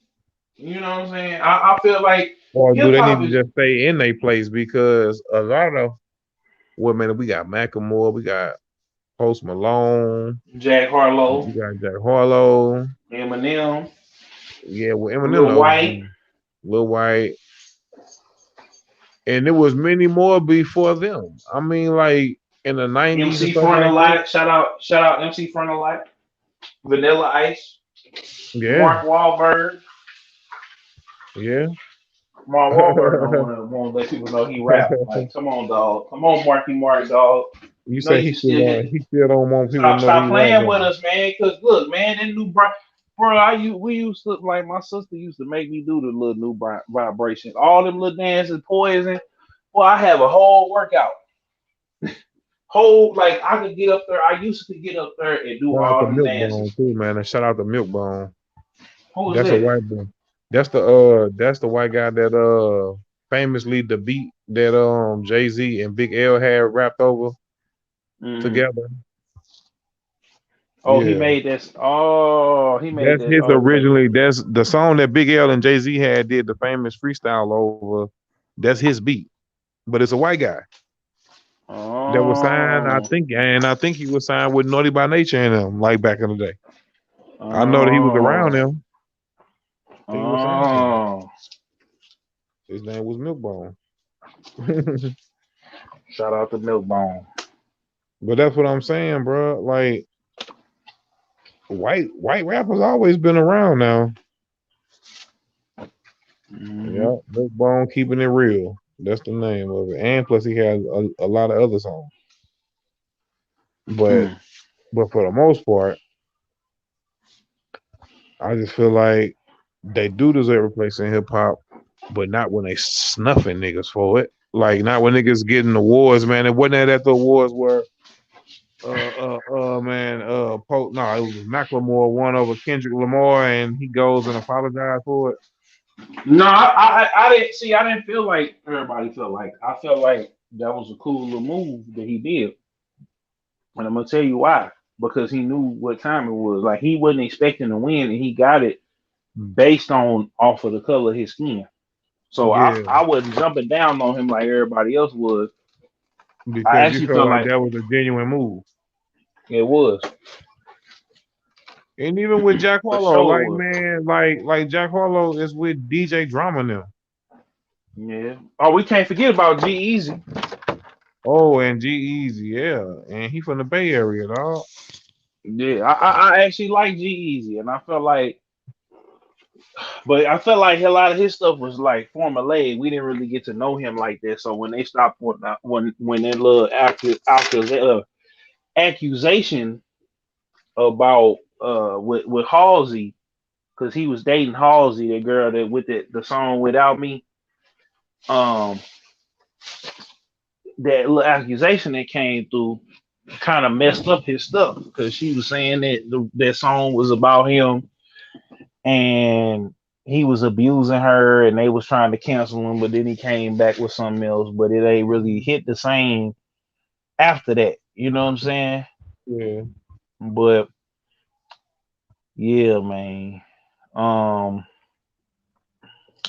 You know what I'm saying? I feel like or do hip they need hop to is just stay in their place? Because a lot of women, we got Macklemore, we got Post Malone, Jack Harlow, we got Jack Harlow. Eminem, Yeah, well, Eminem, Lil no, White, Lil White, and there was many more before them. I mean, like in the '90s and MC stuff like that. Frontalot. Shout out MC Frontalot, Vanilla Ice, Yeah, Mark Wahlberg. yeah. Mark Wahlberg don't want to let people know he rap. Like, come on, dog. Come on, Marky Mark, dog. You You know say you can still get. he still don't want people to know he Stop rap playing with now. us, man. Cause look, man, that new bro, we used to like my sister used to make me do the little new vibrations, all them little dances, poison. Well, I have a whole workout, whole like I could get up there. I used to get up there and do Shout out all to them Milk Bone dances. too, man. And shout out to Milk Bone. Who was That's a that? white boy. That's the white guy that famously the beat that Jay-Z and Big L had rapped over Hmm. together. Oh, he Yeah. made this. Oh, he made That's this. his Okay. originally. That's the song that Big L and Jay Z had did the famous freestyle over. That's his beat, but it's a white guy that was signed. Oh. I think he was signed with Naughty by Nature and them, like back in the day. I know that he was around Oh. them. I think he was signed to him. Oh. His name was Milkbone. Shout out to Milkbone. But that's what I'm saying, bro. Like white rappers always been around now. Hmm. Yeah, Milkbone keeping it real. That's the name of it. And plus, he has a lot of other songs. But Hmm. for the most part, I just feel like they do deserve a place in hip hop, but not when they snuffing niggas for it. Like not when niggas getting awards, man. It wasn't that at the awards where man no, it was Macklemore won over Kendrick Lamar and he goes and apologized for it. No, I didn't see. I didn't feel like everybody felt like. I felt like that was a cool little move that he did, and I'm gonna tell you why. Because he knew what time it was. Like he wasn't expecting to win, and he got it based on off of the color of his skin. So Yeah, I wasn't jumping down on him like everybody else was. I because you actually felt felt like like that was a genuine move. it was And even with Jack for Harlow, sure. It like was. man, like Jack Harlow is with DJ Drama now. Yeah. Oh, we can't forget about G Easy. Oh, and G Easy, yeah, and he from the Bay Area, dog. Yeah, I actually like G Easy, and I felt like a lot of his stuff was like formulaic. We didn't really get to know him like that. So when they stopped when that little accusation about with Halsey, because he was dating Halsey, the girl that with the song Without Me, um, that little accusation that came through kind of messed up his stuff because she was saying that that song was about him and he was abusing her and they was trying to cancel him, but then he came back with something else, but it ain't really hit the same after that. You know what I'm saying? Yeah. But yeah, man. Um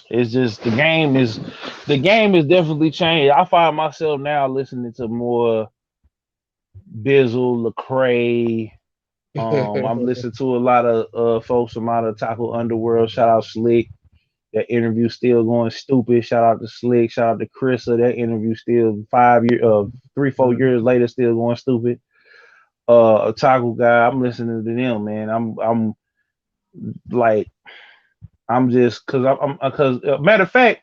it's just the game is definitely changed. I find myself now listening to more Bizzle, Lecrae. I'm listening to a lot of folks from out of Taco Underworld. Shout out Slick. That interview still going stupid. Shout out to Slick. Shout out to Chrissa. That interview still 3, 4 years later still going stupid. A taco guy. I'm listening to them, man. I'm like I'm just I'm because matter of fact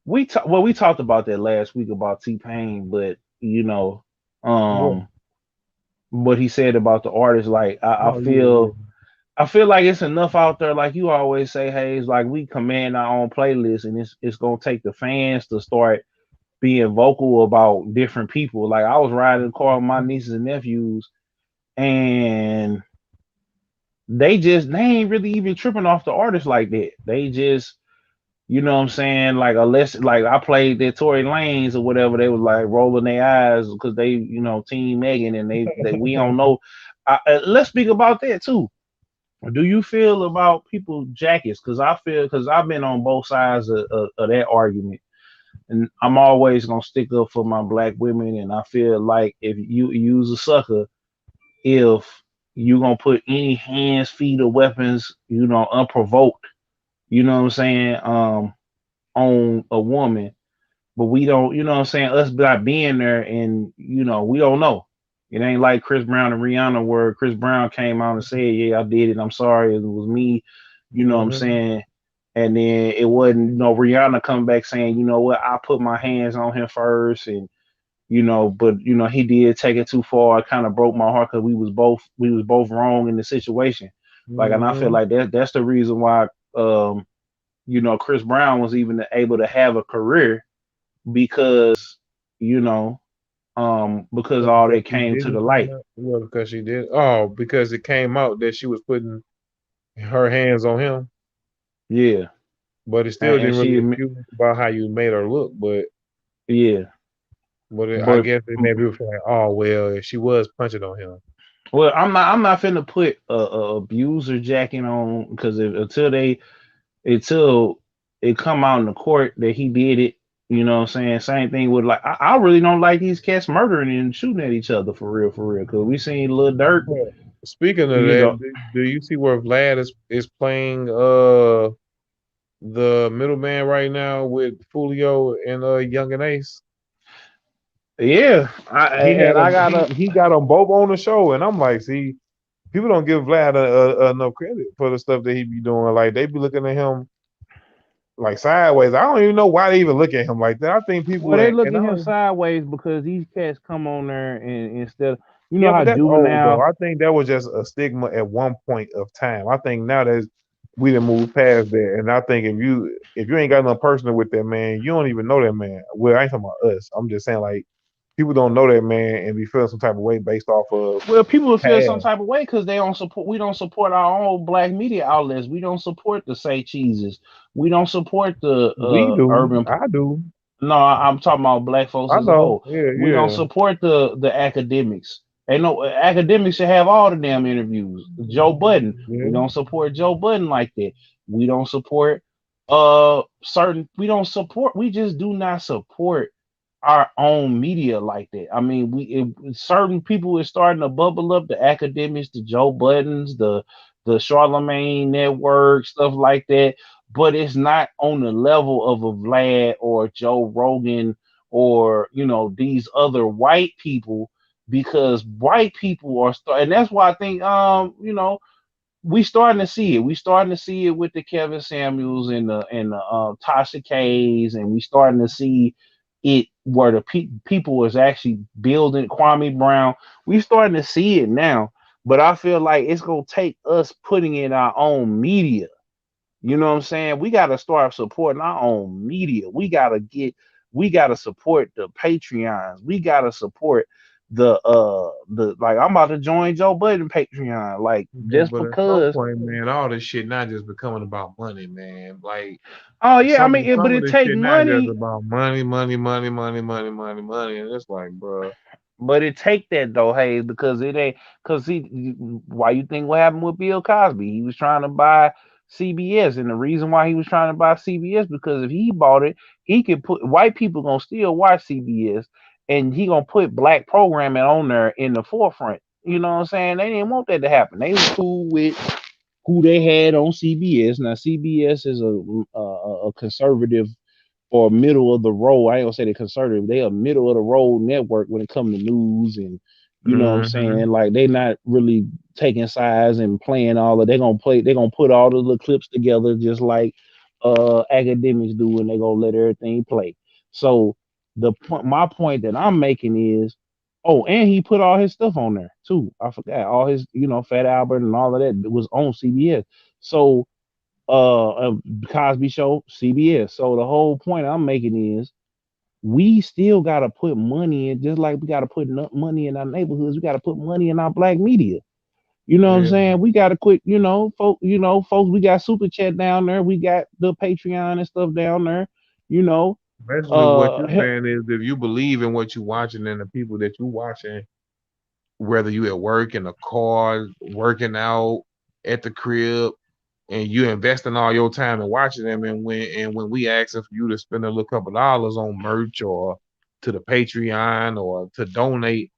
we talked about that last week about T-Pain, but What? um what he said about the artist, like Oh yeah, I feel like it's enough out there, like you always say, hey, it's like we command our own playlist, and it's gonna take the fans to start being vocal about different people. Like I was riding in the car with my nieces and nephews, and they ain't really even tripping off the artist like that. They just what I'm saying, like unless like I played their Tory Lanes or whatever, they was like rolling their eyes because they Team Megan, and they we don't know. Let's speak about that too. Do you feel about people jackets? Because I feel, because I've been on both sides of that argument, and I'm always gonna stick up for my black women. And I feel like if you use a sucker, if you gonna put any hands, feet, or weapons, unprovoked, what I'm saying, on a woman, but we don't, what I'm saying, us not being there, and we don't know. It ain't like Chris Brown and Rihanna, where Chris Brown came out and said, "Yeah, I did it. I'm sorry. It was me." What I'm mm-hmm. saying? And then it wasn't, Rihanna come back saying, "You know what? I put my hands on him first," and but he did take it too far. It kind of broke my heart because we was both wrong in the situation. Like, and I feel Mm-hmm. like that's the reason why Chris Brown was even able to have a career, because you know because Well, all because that she came to didn't the come light. out. Well, because she did. Oh, because it came out that she was putting her hands on him, Yeah, but it still and didn't she really accuse about how you made her look. yeah, I but guess it made people feel like, oh well, if she was punching on him. well, I'm not finna put a abuser jacket on, because until it come out in the court that he did it. What I'm saying? Same thing with, like, I really don't like these cats murdering and shooting at each other for real, because we seen Lil Durk, Well, speaking of you that, know. do you see where Vlad is playing the middleman right now with Fulio and Young and Ace? Yeah, He had and I them. gotta. He got them both on the show, and I'm like, see, people don't give Vlad enough credit for the stuff that he be doing. Like they be looking at him like sideways. I don't even know why they even look at him like that. I think Well, people they look and at I him don't. sideways because these cats come on there, and instead of, Yeah, how but that's old though. Juvenile. I think that was just a stigma at one point of time. I think now that we done moved past that, and I think if you ain't got no personal with that man, you don't even know that man. Well, I ain't talking about us. I'm just saying like people don't know that man and be feeling some type of way based off of Well, people will feel some past. type of way because they don't support. We don't support our own black media outlets. We don't support the Say Cheeses. We don't support the We do. urban. I do. No, I'm talking about black folks I as a know. whole. Yeah, We don't yeah. support the academics. Ain't no academics should have all the damn interviews. Joe Budden, we Yeah. don't support Joe Budden like that. We don't support certain. We don't support. We just do not support our own media like that. I mean, certain people is starting to bubble up. The academics, the Joe Buddens, the Charlemagne Network, stuff like that, but it's not on the level of a Vlad or Joe Rogan, or these other white people, because white people and that's why I think we starting to see it. We starting to see it with the Kevin Samuels and the Tasha K's, and we starting to see it where the people is actually building Kwame Brown. We starting to see it now, but I feel like it's gonna take us putting in our own media. You know what I'm saying? We got to start supporting our own media. We got to support the Patreons. We got to support the like, I'm about to join Joe Budden Patreon, like, Yeah, just but at some because. point, man, all this shit not just becoming about money, man. Like Oh yeah, I mean, some but of it this take shit not just money. about money, money, money, money, money, money, money, and it's like, bro, But it take that though, Hayes, because it ain't, because why you think what happened with Bill Cosby? He was trying to buy CBS, and the reason why he was trying to buy CBS, because if he bought it, he could put white people gonna still watch CBS, and he gonna put black programming on there in the forefront. You know what I'm saying? They didn't want that to happen. They was cool with who they had on CBS. Now CBS is a conservative or middle of the road. I ain't gonna say they're conservative. They a middle of the road network when it comes to news and you know what I'm Mm-hmm. saying. Like they not really taking sides and playing all of. They gonna play. They gonna put all of the clips together just like academics do, and they gonna let everything play. So my point that I'm making is, oh, and he put all his stuff on there too. I forgot all his, Fat Albert and all of that was on CBS. So Cosby Show, CBS. So the whole point I'm making is we still gotta put money in, just like we gotta put money in our neighborhoods. We gotta put money in our black media. You know what I'm Yeah. saying? We gotta quit. Folks. We got super chat down there. We got the Patreon and stuff down there. You know, Basically, what you're help. saying is if you believe in what you're watching and the people that you're watching, whether you at work, in the car, working out, at the crib, and you investing all your time in watching them, and when we asking for you to spend a little couple dollars on merch or to the Patreon or to donate,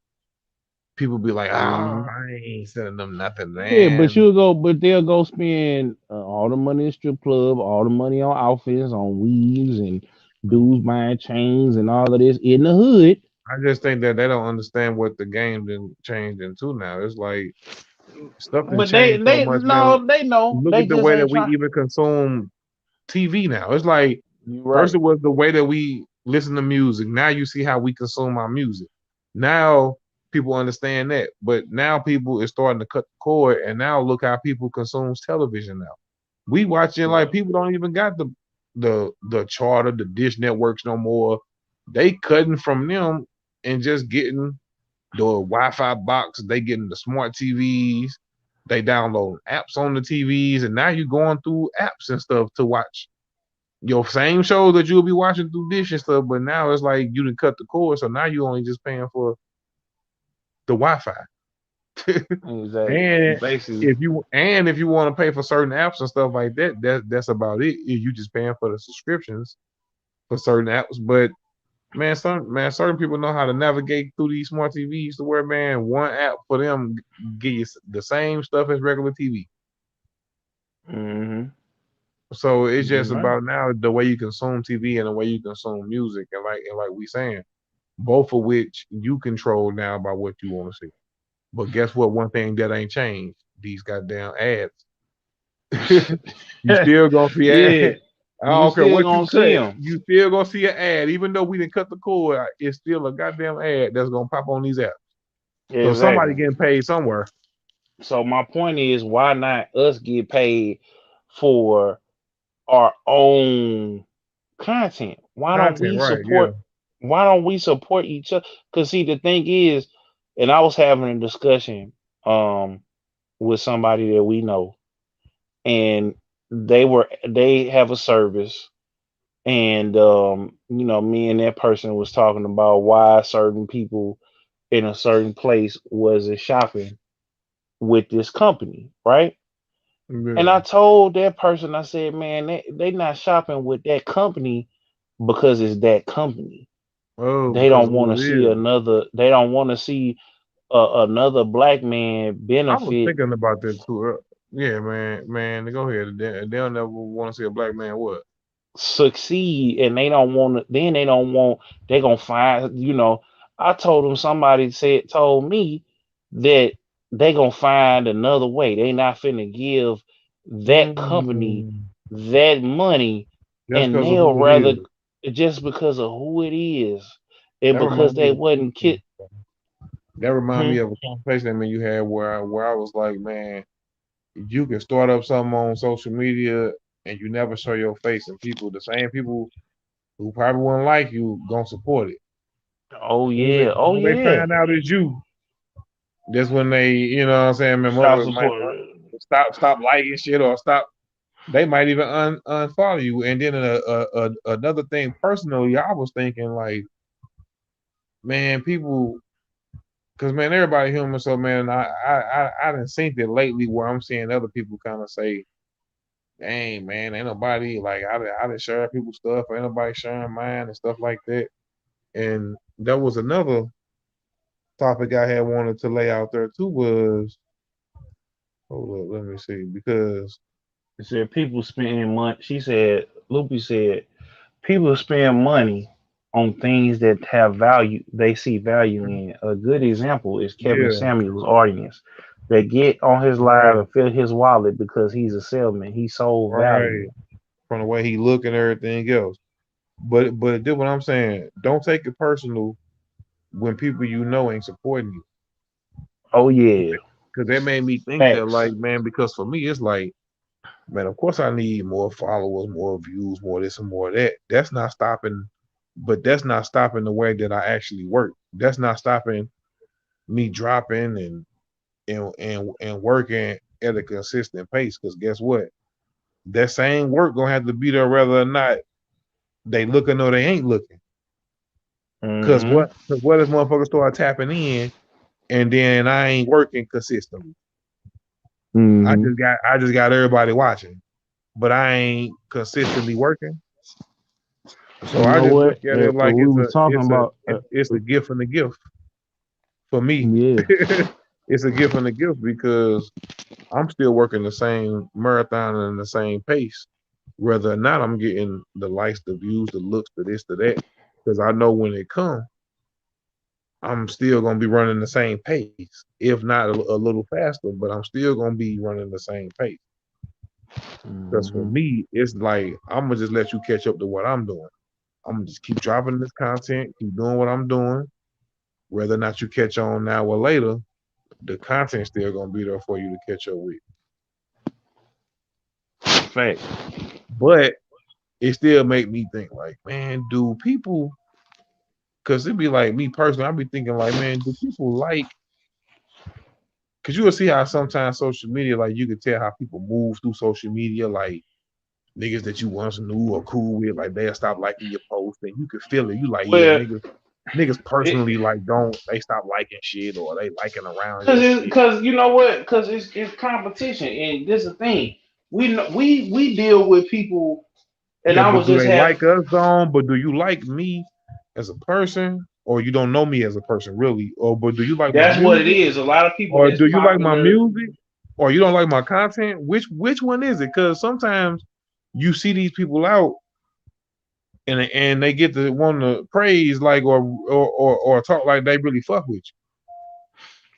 people be like, "Ah, Mhm. I ain't sending them nothing, Yeah, but man." they'll go spend all the money in strip club, all the money on outfits, on weaves, and dudes buying chains and all of this in the hood. I just think that they don't understand what the game done changed into now. It's like stuff done But they changed so they much, man. no, they know. Look They at the just way that ain't we trying. even consume TV now. It's like You're first right. it was the way that we listen to music. Now you see how we consume our music. Now people understand that, but now people is starting to cut the cord, and now look how people consumes television now. We watching like Yeah. people don't even got the charter, the dish networks no more. They cutting from them and just getting the Wi-Fi box. They getting the smart TVs. They download apps on the TVs, and now you're going through apps and stuff to watch your same shows that you'll be watching through dish and stuff. But now it's like you didn't cut the cord, so now you only just paying for the Wi-Fi. Exactly. And Basically. if you want to pay for certain apps and stuff like that, that's about it. You just paying for the subscriptions for certain apps. But certain people know how to navigate through these smart TVs to where one app for them give you the same stuff as regular TV. Mm-hmm. So it's You're just right. about now the way you consume TV and the way you consume music, and like we saying, both of which you control now by what you want to see. But guess what? One thing that ain't changed: these goddamn ads. You still gonna see Yeah. ads. I You don't care still what you gonna see cut. them. You still gonna see an ad, even though we didn't cut the cord. It's still a goddamn ad that's gonna pop on these apps. So somebody Exactly. getting paid somewhere. So my point is, why not us get paid for our own content? Why don't Content, we right? Yeah. support? Why don't we support each other? Because see, the thing is, and I was having a discussion with somebody that we know, and they have a service, and me and that person was talking about why certain people in a certain place wasn't shopping with this company, right? And I Yeah. told that person, I said, man, they not shopping with that company because it's that company. Oh, They because don't of want to who it see is. another. They don't want to see another black man I was benefit, thinking about that too. Yeah, man, go ahead. They'll never want to see a black man what? succeed, and they don't want to. Then they don't want. They gonna find. I told them, somebody told me that they gonna find another way. They not finna give that company Mm, that money, just and because of they'll who it rather, is. just because of who it is, and That because reminds me they of wasn't kid. that remind Hmm? me of a conversation that you had where I was like, man, you can start up something on social media and you never show your face, and the same people who probably wouldn't like you, gonna support it. Oh When they, yeah, oh when they yeah. find out it's you, that's when they, what I'm saying, man, Stop motherfuckers might supporting. stop liking shit or stop. They might even unfollow you. And then another thing, personally, I was thinking like, man, people, because man, everybody human. So man, I didn't seen it lately where I'm seeing other people kind of say, "Dang, man, ain't nobody like I didn't share people's stuff, ain't nobody sharing mine and stuff like that." And there was another topic I had wanted to lay out there too was Hold up, let me see. Because She said people spending money. She said, Loopy said, people spend money on things that have value. They see value in. A good example is Kevin yeah, Samuel's audience. They get on his live right, and fill his wallet because he's a salesman. He sold right. value. From the way he look and everything else. But this what I'm saying. Don't take it personal when people you know ain't supporting you. Oh yeah, Cause that made me think that facts. like, man, because for me it's like, man, of course I need more followers, more views, more this and more that. That's not stopping, but that's not stopping the way that I actually work. That's not stopping me dropping and working at a consistent pace. Cause guess what? That same work gonna have to be there whether or not they looking or they ain't looking. Cause Hmm. what? Cause what if motherfuckers start tapping in and then I ain't working consistently? Hmm. I just got everybody watching, but I ain't consistently working. So You I know just look what? at it like We it's was a talking it's a about. it's a gift and a gift for me. Yeah. It's a gift and a gift because I'm still working the same marathon and the same pace, whether or not I'm getting the likes, the views, the looks, the this, the that. Because I know when it comes, I'm still gonna be running the same pace, if not a little faster, but I'm still gonna be running the same pace. Because for Hmm. me, it's like I'm gonna just let you catch up to what I'm doing. I'm gonna just keep dropping this content, keep doing what I'm doing. Whether or not you catch on now or later, the content's still gonna be there for you to catch up with. Facts. But it still make me think like, man, do people? Because it'd be like me personally, I'd be thinking like, man, do people like? Because you will see how sometimes social media, like you can tell how people move through social media, like niggas that you once knew or cool with, like they'll stop liking your post, and you can feel it. You like, yeah, Well, niggas it, personally like don't they stop liking shit or they liking around cause your shit. you know what? Cause it's competition, and this is the thing. We deal with people, and Yeah, I but was do just they having. like us on? But do you like me as a person, or you don't know me as a person really? Or but do you like my That's what it music, is. A lot of people or that's do you like my popular. music, or you don't like my content? Which one is it? Because sometimes you see these people out and they get to want to praise like or talk like they really fuck with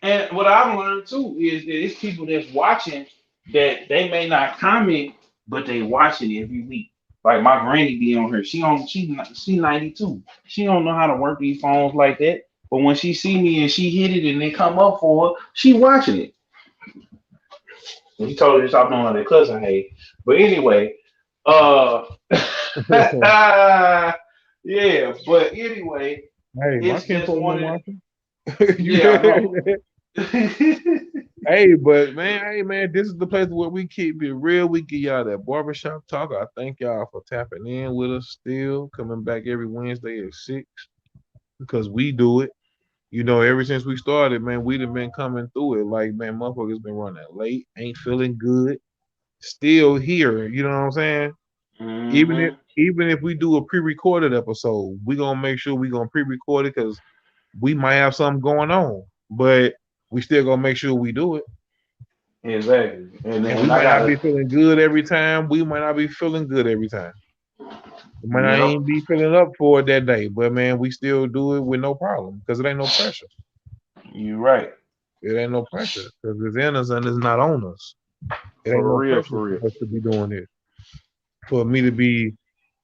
And what I've learned too is that it's people that's watching that they may not comment, but they watching every week. Like my granny be on her. She 92. She don't know how to work these phones like that. But when she see me and she hit it and they come up for her, she watching it. And he told her to stop doing all that cousin hate. But anyway, uh you. yeah, but anyway, Hey, my it's just kinfolk been one of watching. yeah, I know. Hey, but man, hey man, this is the place where we keep it real. We give y'all that barbershop talk. I thank y'all for tapping in with us still, coming back every Wednesday at 6 because we do it. You know, ever since we started, man, we done been coming through it. Like, man, motherfuckers been running late, ain't feeling good, still here. You know what I'm saying? Even if Hmm. even if we do a pre-recorded episode, we gonna make sure we gonna pre-record it because we might have something going on, but we still gonna make sure we do it. Exactly. And And we then I might not gotta be feeling good every time. We might not be feeling good every time. We might not yep, even be feeling up for it that day. But man, we still do it with no problem because it ain't no pressure. you're right. It ain't no pressure because it's in us and it's not on us. It ain't For no real, pressure for real. for us to be doing this. For me to be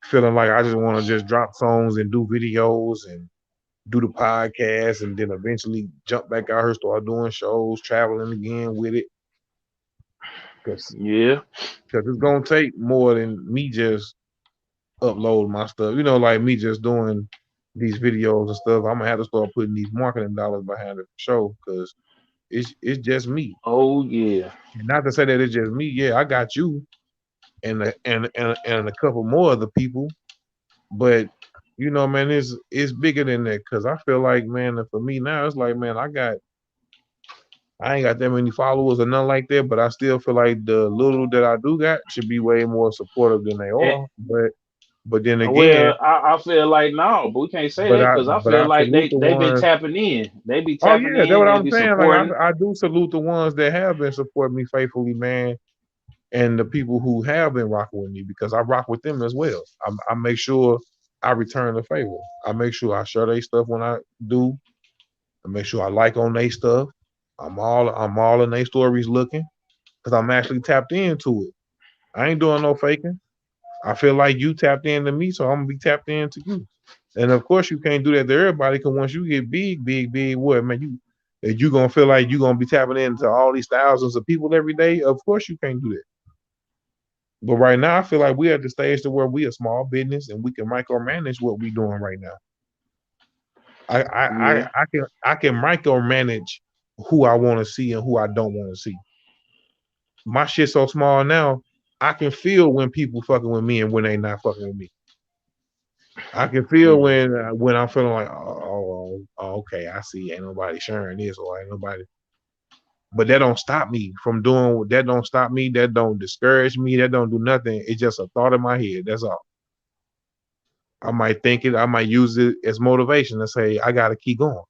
feeling like I just want to just drop songs and do videos and do the podcast and then eventually jump back out here, start doing shows, traveling again with it. Because Yeah. it's gonna take more than me just upload my stuff. You know, like me just doing these videos and stuff. I'm gonna have to start putting these marketing dollars behind it for sure because it's just me. Oh yeah. And not to say that it's just me. Yeah, I got you and a couple more other people, but you know, man, it's bigger than that because I feel like, man, for me now, it's like, man, I ain't got that many followers or nothing like that, but I still feel like the little that I do got should be way more supportive than they And, are. But But then again, Well, I feel like no, but we can't say that because I but feel I like salute they the they been ones. tapping in. They be Oh tapping yeah, that's in. what They I'm be saying. Like supporting. I do salute the ones that have been supporting me faithfully, man, and the people who have been rocking with me because I rock with them as well. I make sure I return the favor. I make sure I share their stuff when I do. I make sure I like on their stuff. I'm all in their stories looking because I'm actually tapped into it. I ain't doing no faking. I feel like you tapped into me, so I'm gonna be tapped into you. And of course, you can't do that to everybody because once you get big, big, big, what man, you gonna feel like you gonna be tapping into all these thousands of people every day. Of course, you can't do that. But right now, I feel like we're at the stage to where we a small business and we can micromanage what we doing right now. Yeah. I can micromanage who I want to see and who I don't want to see. My shit's so small now, I can feel when people fucking with me and when they not fucking with me. I can feel Mm. when I'm feeling like, okay, I see, ain't nobody sharing this or ain't nobody. But that don't stop me from doing. That don't stop me. That don't discourage me. That don't do nothing. It's just a thought in my head. That's all. I might think it. I might use it as motivation to say I gotta keep going.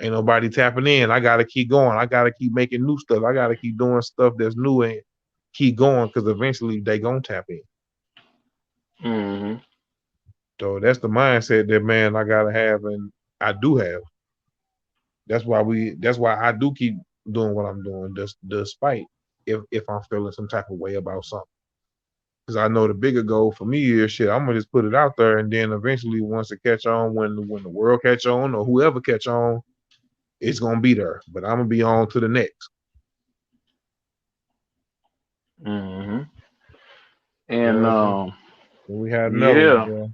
Ain't nobody tapping in. I gotta keep going. I gotta keep making new stuff. I gotta keep doing stuff that's new and keep going because eventually they gonna tap in. Hmm. So that's the mindset that man I gotta have and I do have. That's why I do keep doing what I'm doing, despite if I'm feeling some type of way about something. Because I know the bigger goal for me is shit, I'm gonna just put it out there and then eventually once it catch on, when the world catch on or whoever catch on, it's gonna be there. But I'm gonna be on to the next. Hmm. And Yeah, we had another one, yeah, bro.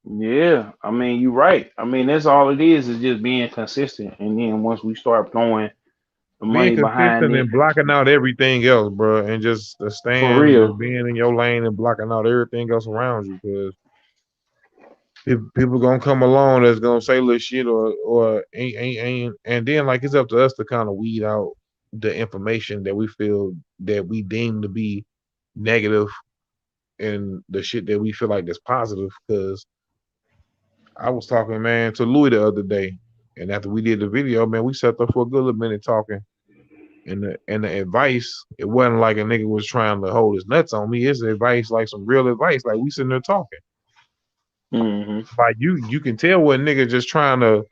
yeah. I mean, you're right. I mean, that's all it is just being consistent. And then once we start throwing the Being money behind consistent it, and blocking out everything else, bro, and just for staying, just real. being in your lane and blocking out everything else around you. Because people gonna come along that's gonna say little shit or ain't, and then like it's up to us to kind of weed out the information that we feel that we deem to be negative and the shit that we feel like that's positive. Because I was talking, man, to Louis the other day, and after we did the video, man, we sat there for a good little minute talking. And the advice, it wasn't like a nigga was trying to hold his nuts on me. It's advice, like some real advice. Like we sitting there talking. Hmm. Like you can tell when nigga just trying to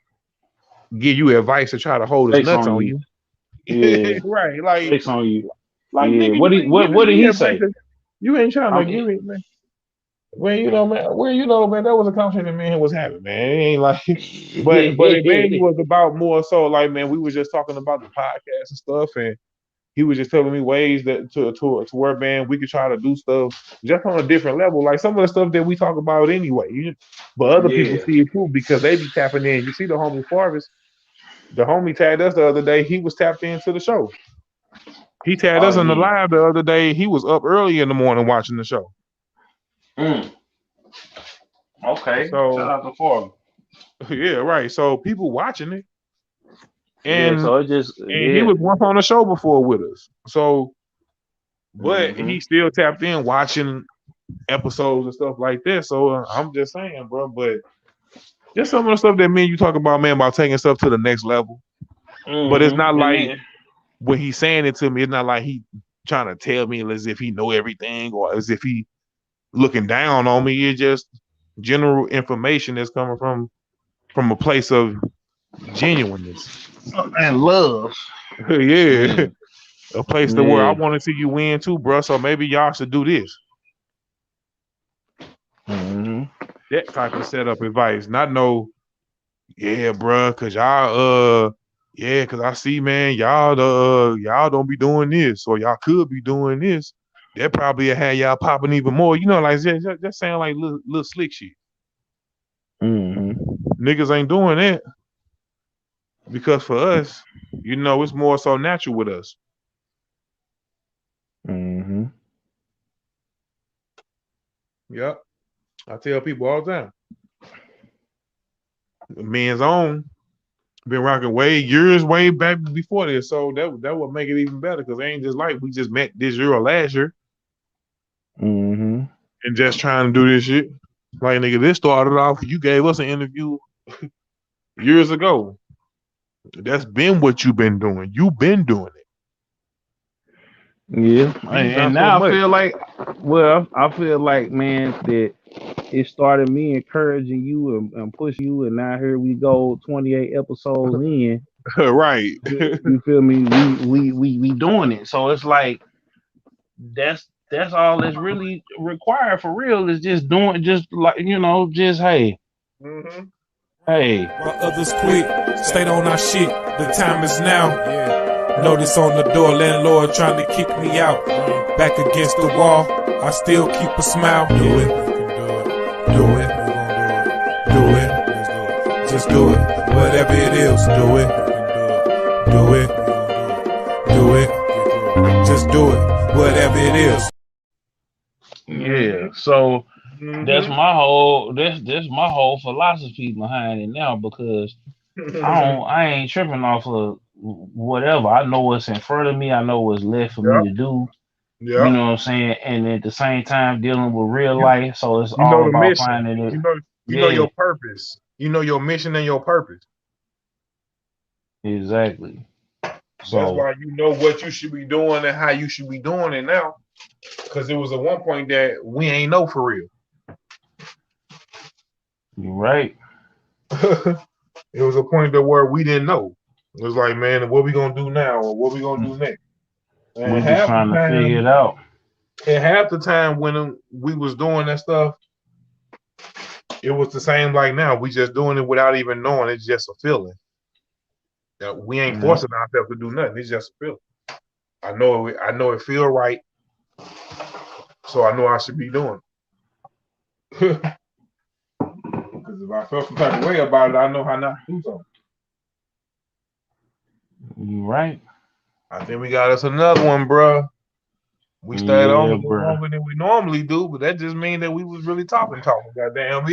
give you advice to try to hold his Flex nuts on on you. you. Yeah. Right. Like Flex on you. Yeah. nigga, What you he ain't what giving what did me he advice. say? You ain't trying to I'm give it, man. Man, that was a conversation that man was having, man. It ain't like but it mainly was about more so like, man, we was just talking about the podcast and stuff, and he was just telling me ways that to where, man, we could try to do stuff just on a different level. Like some of the stuff that we talk about anyway. But other people yeah. see it too because they be tapping in. You see the homie Farvis, the homie tagged us the other day. He was tapped into the show. He tagged Oh us on the yeah. live the other day. He was up early in the morning watching the show. Mm. Okay. Shout So out to Farm. yeah, right. So people watching it. Yeah. And So it just he yeah. was once on the show before with us. So but Hmm. he still tapped in watching episodes and stuff like that. So I'm just saying, bro. But just some of the stuff that me and you talk about, man, about taking stuff to the next level. But it's Hmm. not And like then when he's saying it to me, it's not like he trying to tell me as if he know everything or as if he looking down on me. It's just general information that's coming from a place of genuineness. and love. Yeah. Mm. A place to where I Yeah. want to see you win too, bro. So maybe y'all should do this. Hmm. That type of setup advice. Not no, yeah, bro, cause yeah, cause I see, man, y'all don't be doing this, or y'all could be doing this. That probably had y'all popping even more. Like just sound like little slick shit. Hmm. Niggas ain't doing that because for us, it's more so natural with us. Hmm. Yep, I tell people all the time. Men's own been rocking years way back before this, so that would make it even better because it ain't just like we just met this year or last year. Mm-hmm. and just trying to do this shit. Like, nigga, this started off. You gave us an interview years ago. That's been what you've been doing. You've been doing it. Yeah, He's and not so now I much. feel like, well, I feel like, man, that it started me encouraging you and pushing you, and now here we go, 28 episodes in. Right. You feel me? We doing it. So it's like that's all that's really required for real is just doing, just like, just hey, Mm-hmm. hey. While others quit, stayed on our shit. The time is now. Notice on the door, landlord trying to kick me out. Back against the wall, I still keep a smile. Do it. Do it. Do it. Just do it. Whatever it is, do it. Do it. Do it. Just do it. Whatever it is. Yeah. So Mm-hmm. that's my whole philosophy behind it now, because I ain't tripping off of whatever. I know what's in front of me. I know what's left for me to do. Yeah. You know what I'm saying? And at the same time, dealing with real life. So it's You know all the about mission. finding it. You know your purpose. You know your mission and your purpose. Exactly. So that's why you know what you should be doing and how you should be doing it now. Because it was at one point that we ain't know for real. you're right. It was a point that where we didn't know. It was like, man, what we gonna do now, or what we gonna do next? And We're just trying to figure it out. And half the time when we was doing that stuff, it was the same like now. We just doing it without even knowing. It's just a feeling. That we ain't forcing ourselves to do nothing. It's just a feeling. I know it feel right, so I know I should be doing it. Because if I felt some type of way about it, I know how not to do something. You're right. I think we got us another one, bro. We stayed on a little bruh. longer than we normally do, but that just means that we was really talking. Goddamn.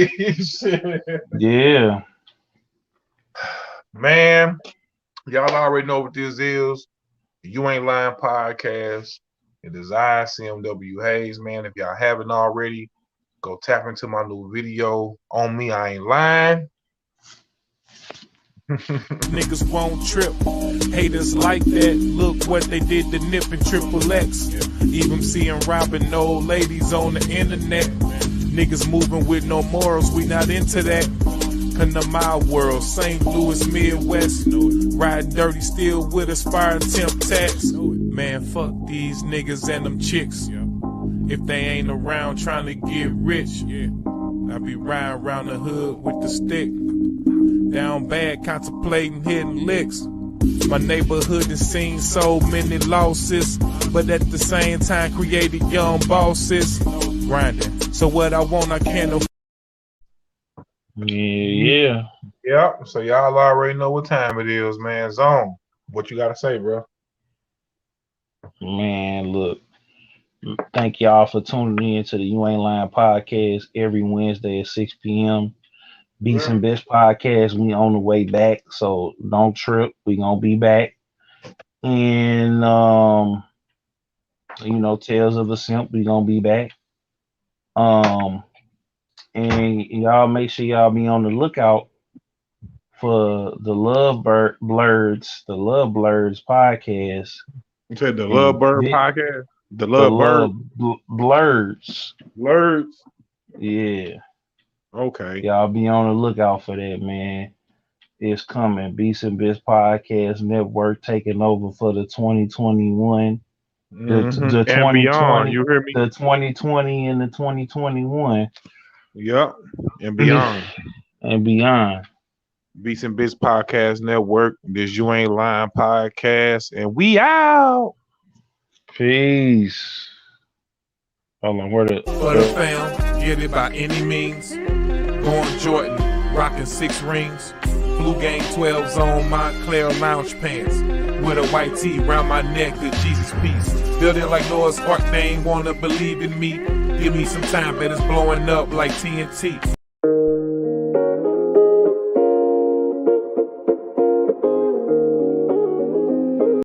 Yeah. Man, y'all already know what this is. You Ain't Lying podcast. It is I, CMW Hayes, man. If y'all haven't already, go tap into my new video on me. I ain't lying. Niggas won't trip. Haters like that. Look what they did to Nip and Triple X. Even seeing robbing old ladies on the internet. Niggas moving with no morals. We not into that. Come to my world. St. Louis, Midwest. Riding dirty still with aspiring temp tax. Man, fuck these niggas and them chicks. If they ain't around trying to get rich, I be riding around the hood with the stick. Down bad, contemplating hitting licks. My neighborhood has seen so many losses, but at the same time created young bosses. Grinding. So what I want, I can't afford. Yeah. Yeah. So y'all already know what time it is, man. Zone. What you gotta say, bro? Man, look. Thank y'all for tuning in to the You Ain't Lying podcast every Wednesday at 6 p.m. Beats and Best podcast. We on the way back, so don't trip. We gonna be back. And Tales of a Simp, we gonna be back. And y'all make sure y'all be on the lookout for the Love Blurs podcast. You said the Love Bird podcast? The Love Bird? Blurs. Blurs? Yeah. Okay. Y'all be on the lookout for that, man. It's coming. Beats and Bits Podcast Network taking over for the 2021. The 2020, beyond, you hear me? The 2020 and the 2021. Yep. And beyond. And beyond. Beats and Bits Podcast Network. This You Ain't Lying podcast. And we out. Peace. Hold on, For the fam, get it by any means. Going Jordan, rocking 6 rings. Blue Gang 12s on Montclair lounge pants. With a white tee round my neck, the Jesus piece. Building like Noah's Ark, they ain't wanna believe in me. Give me some time, but it's blowing up like TNT.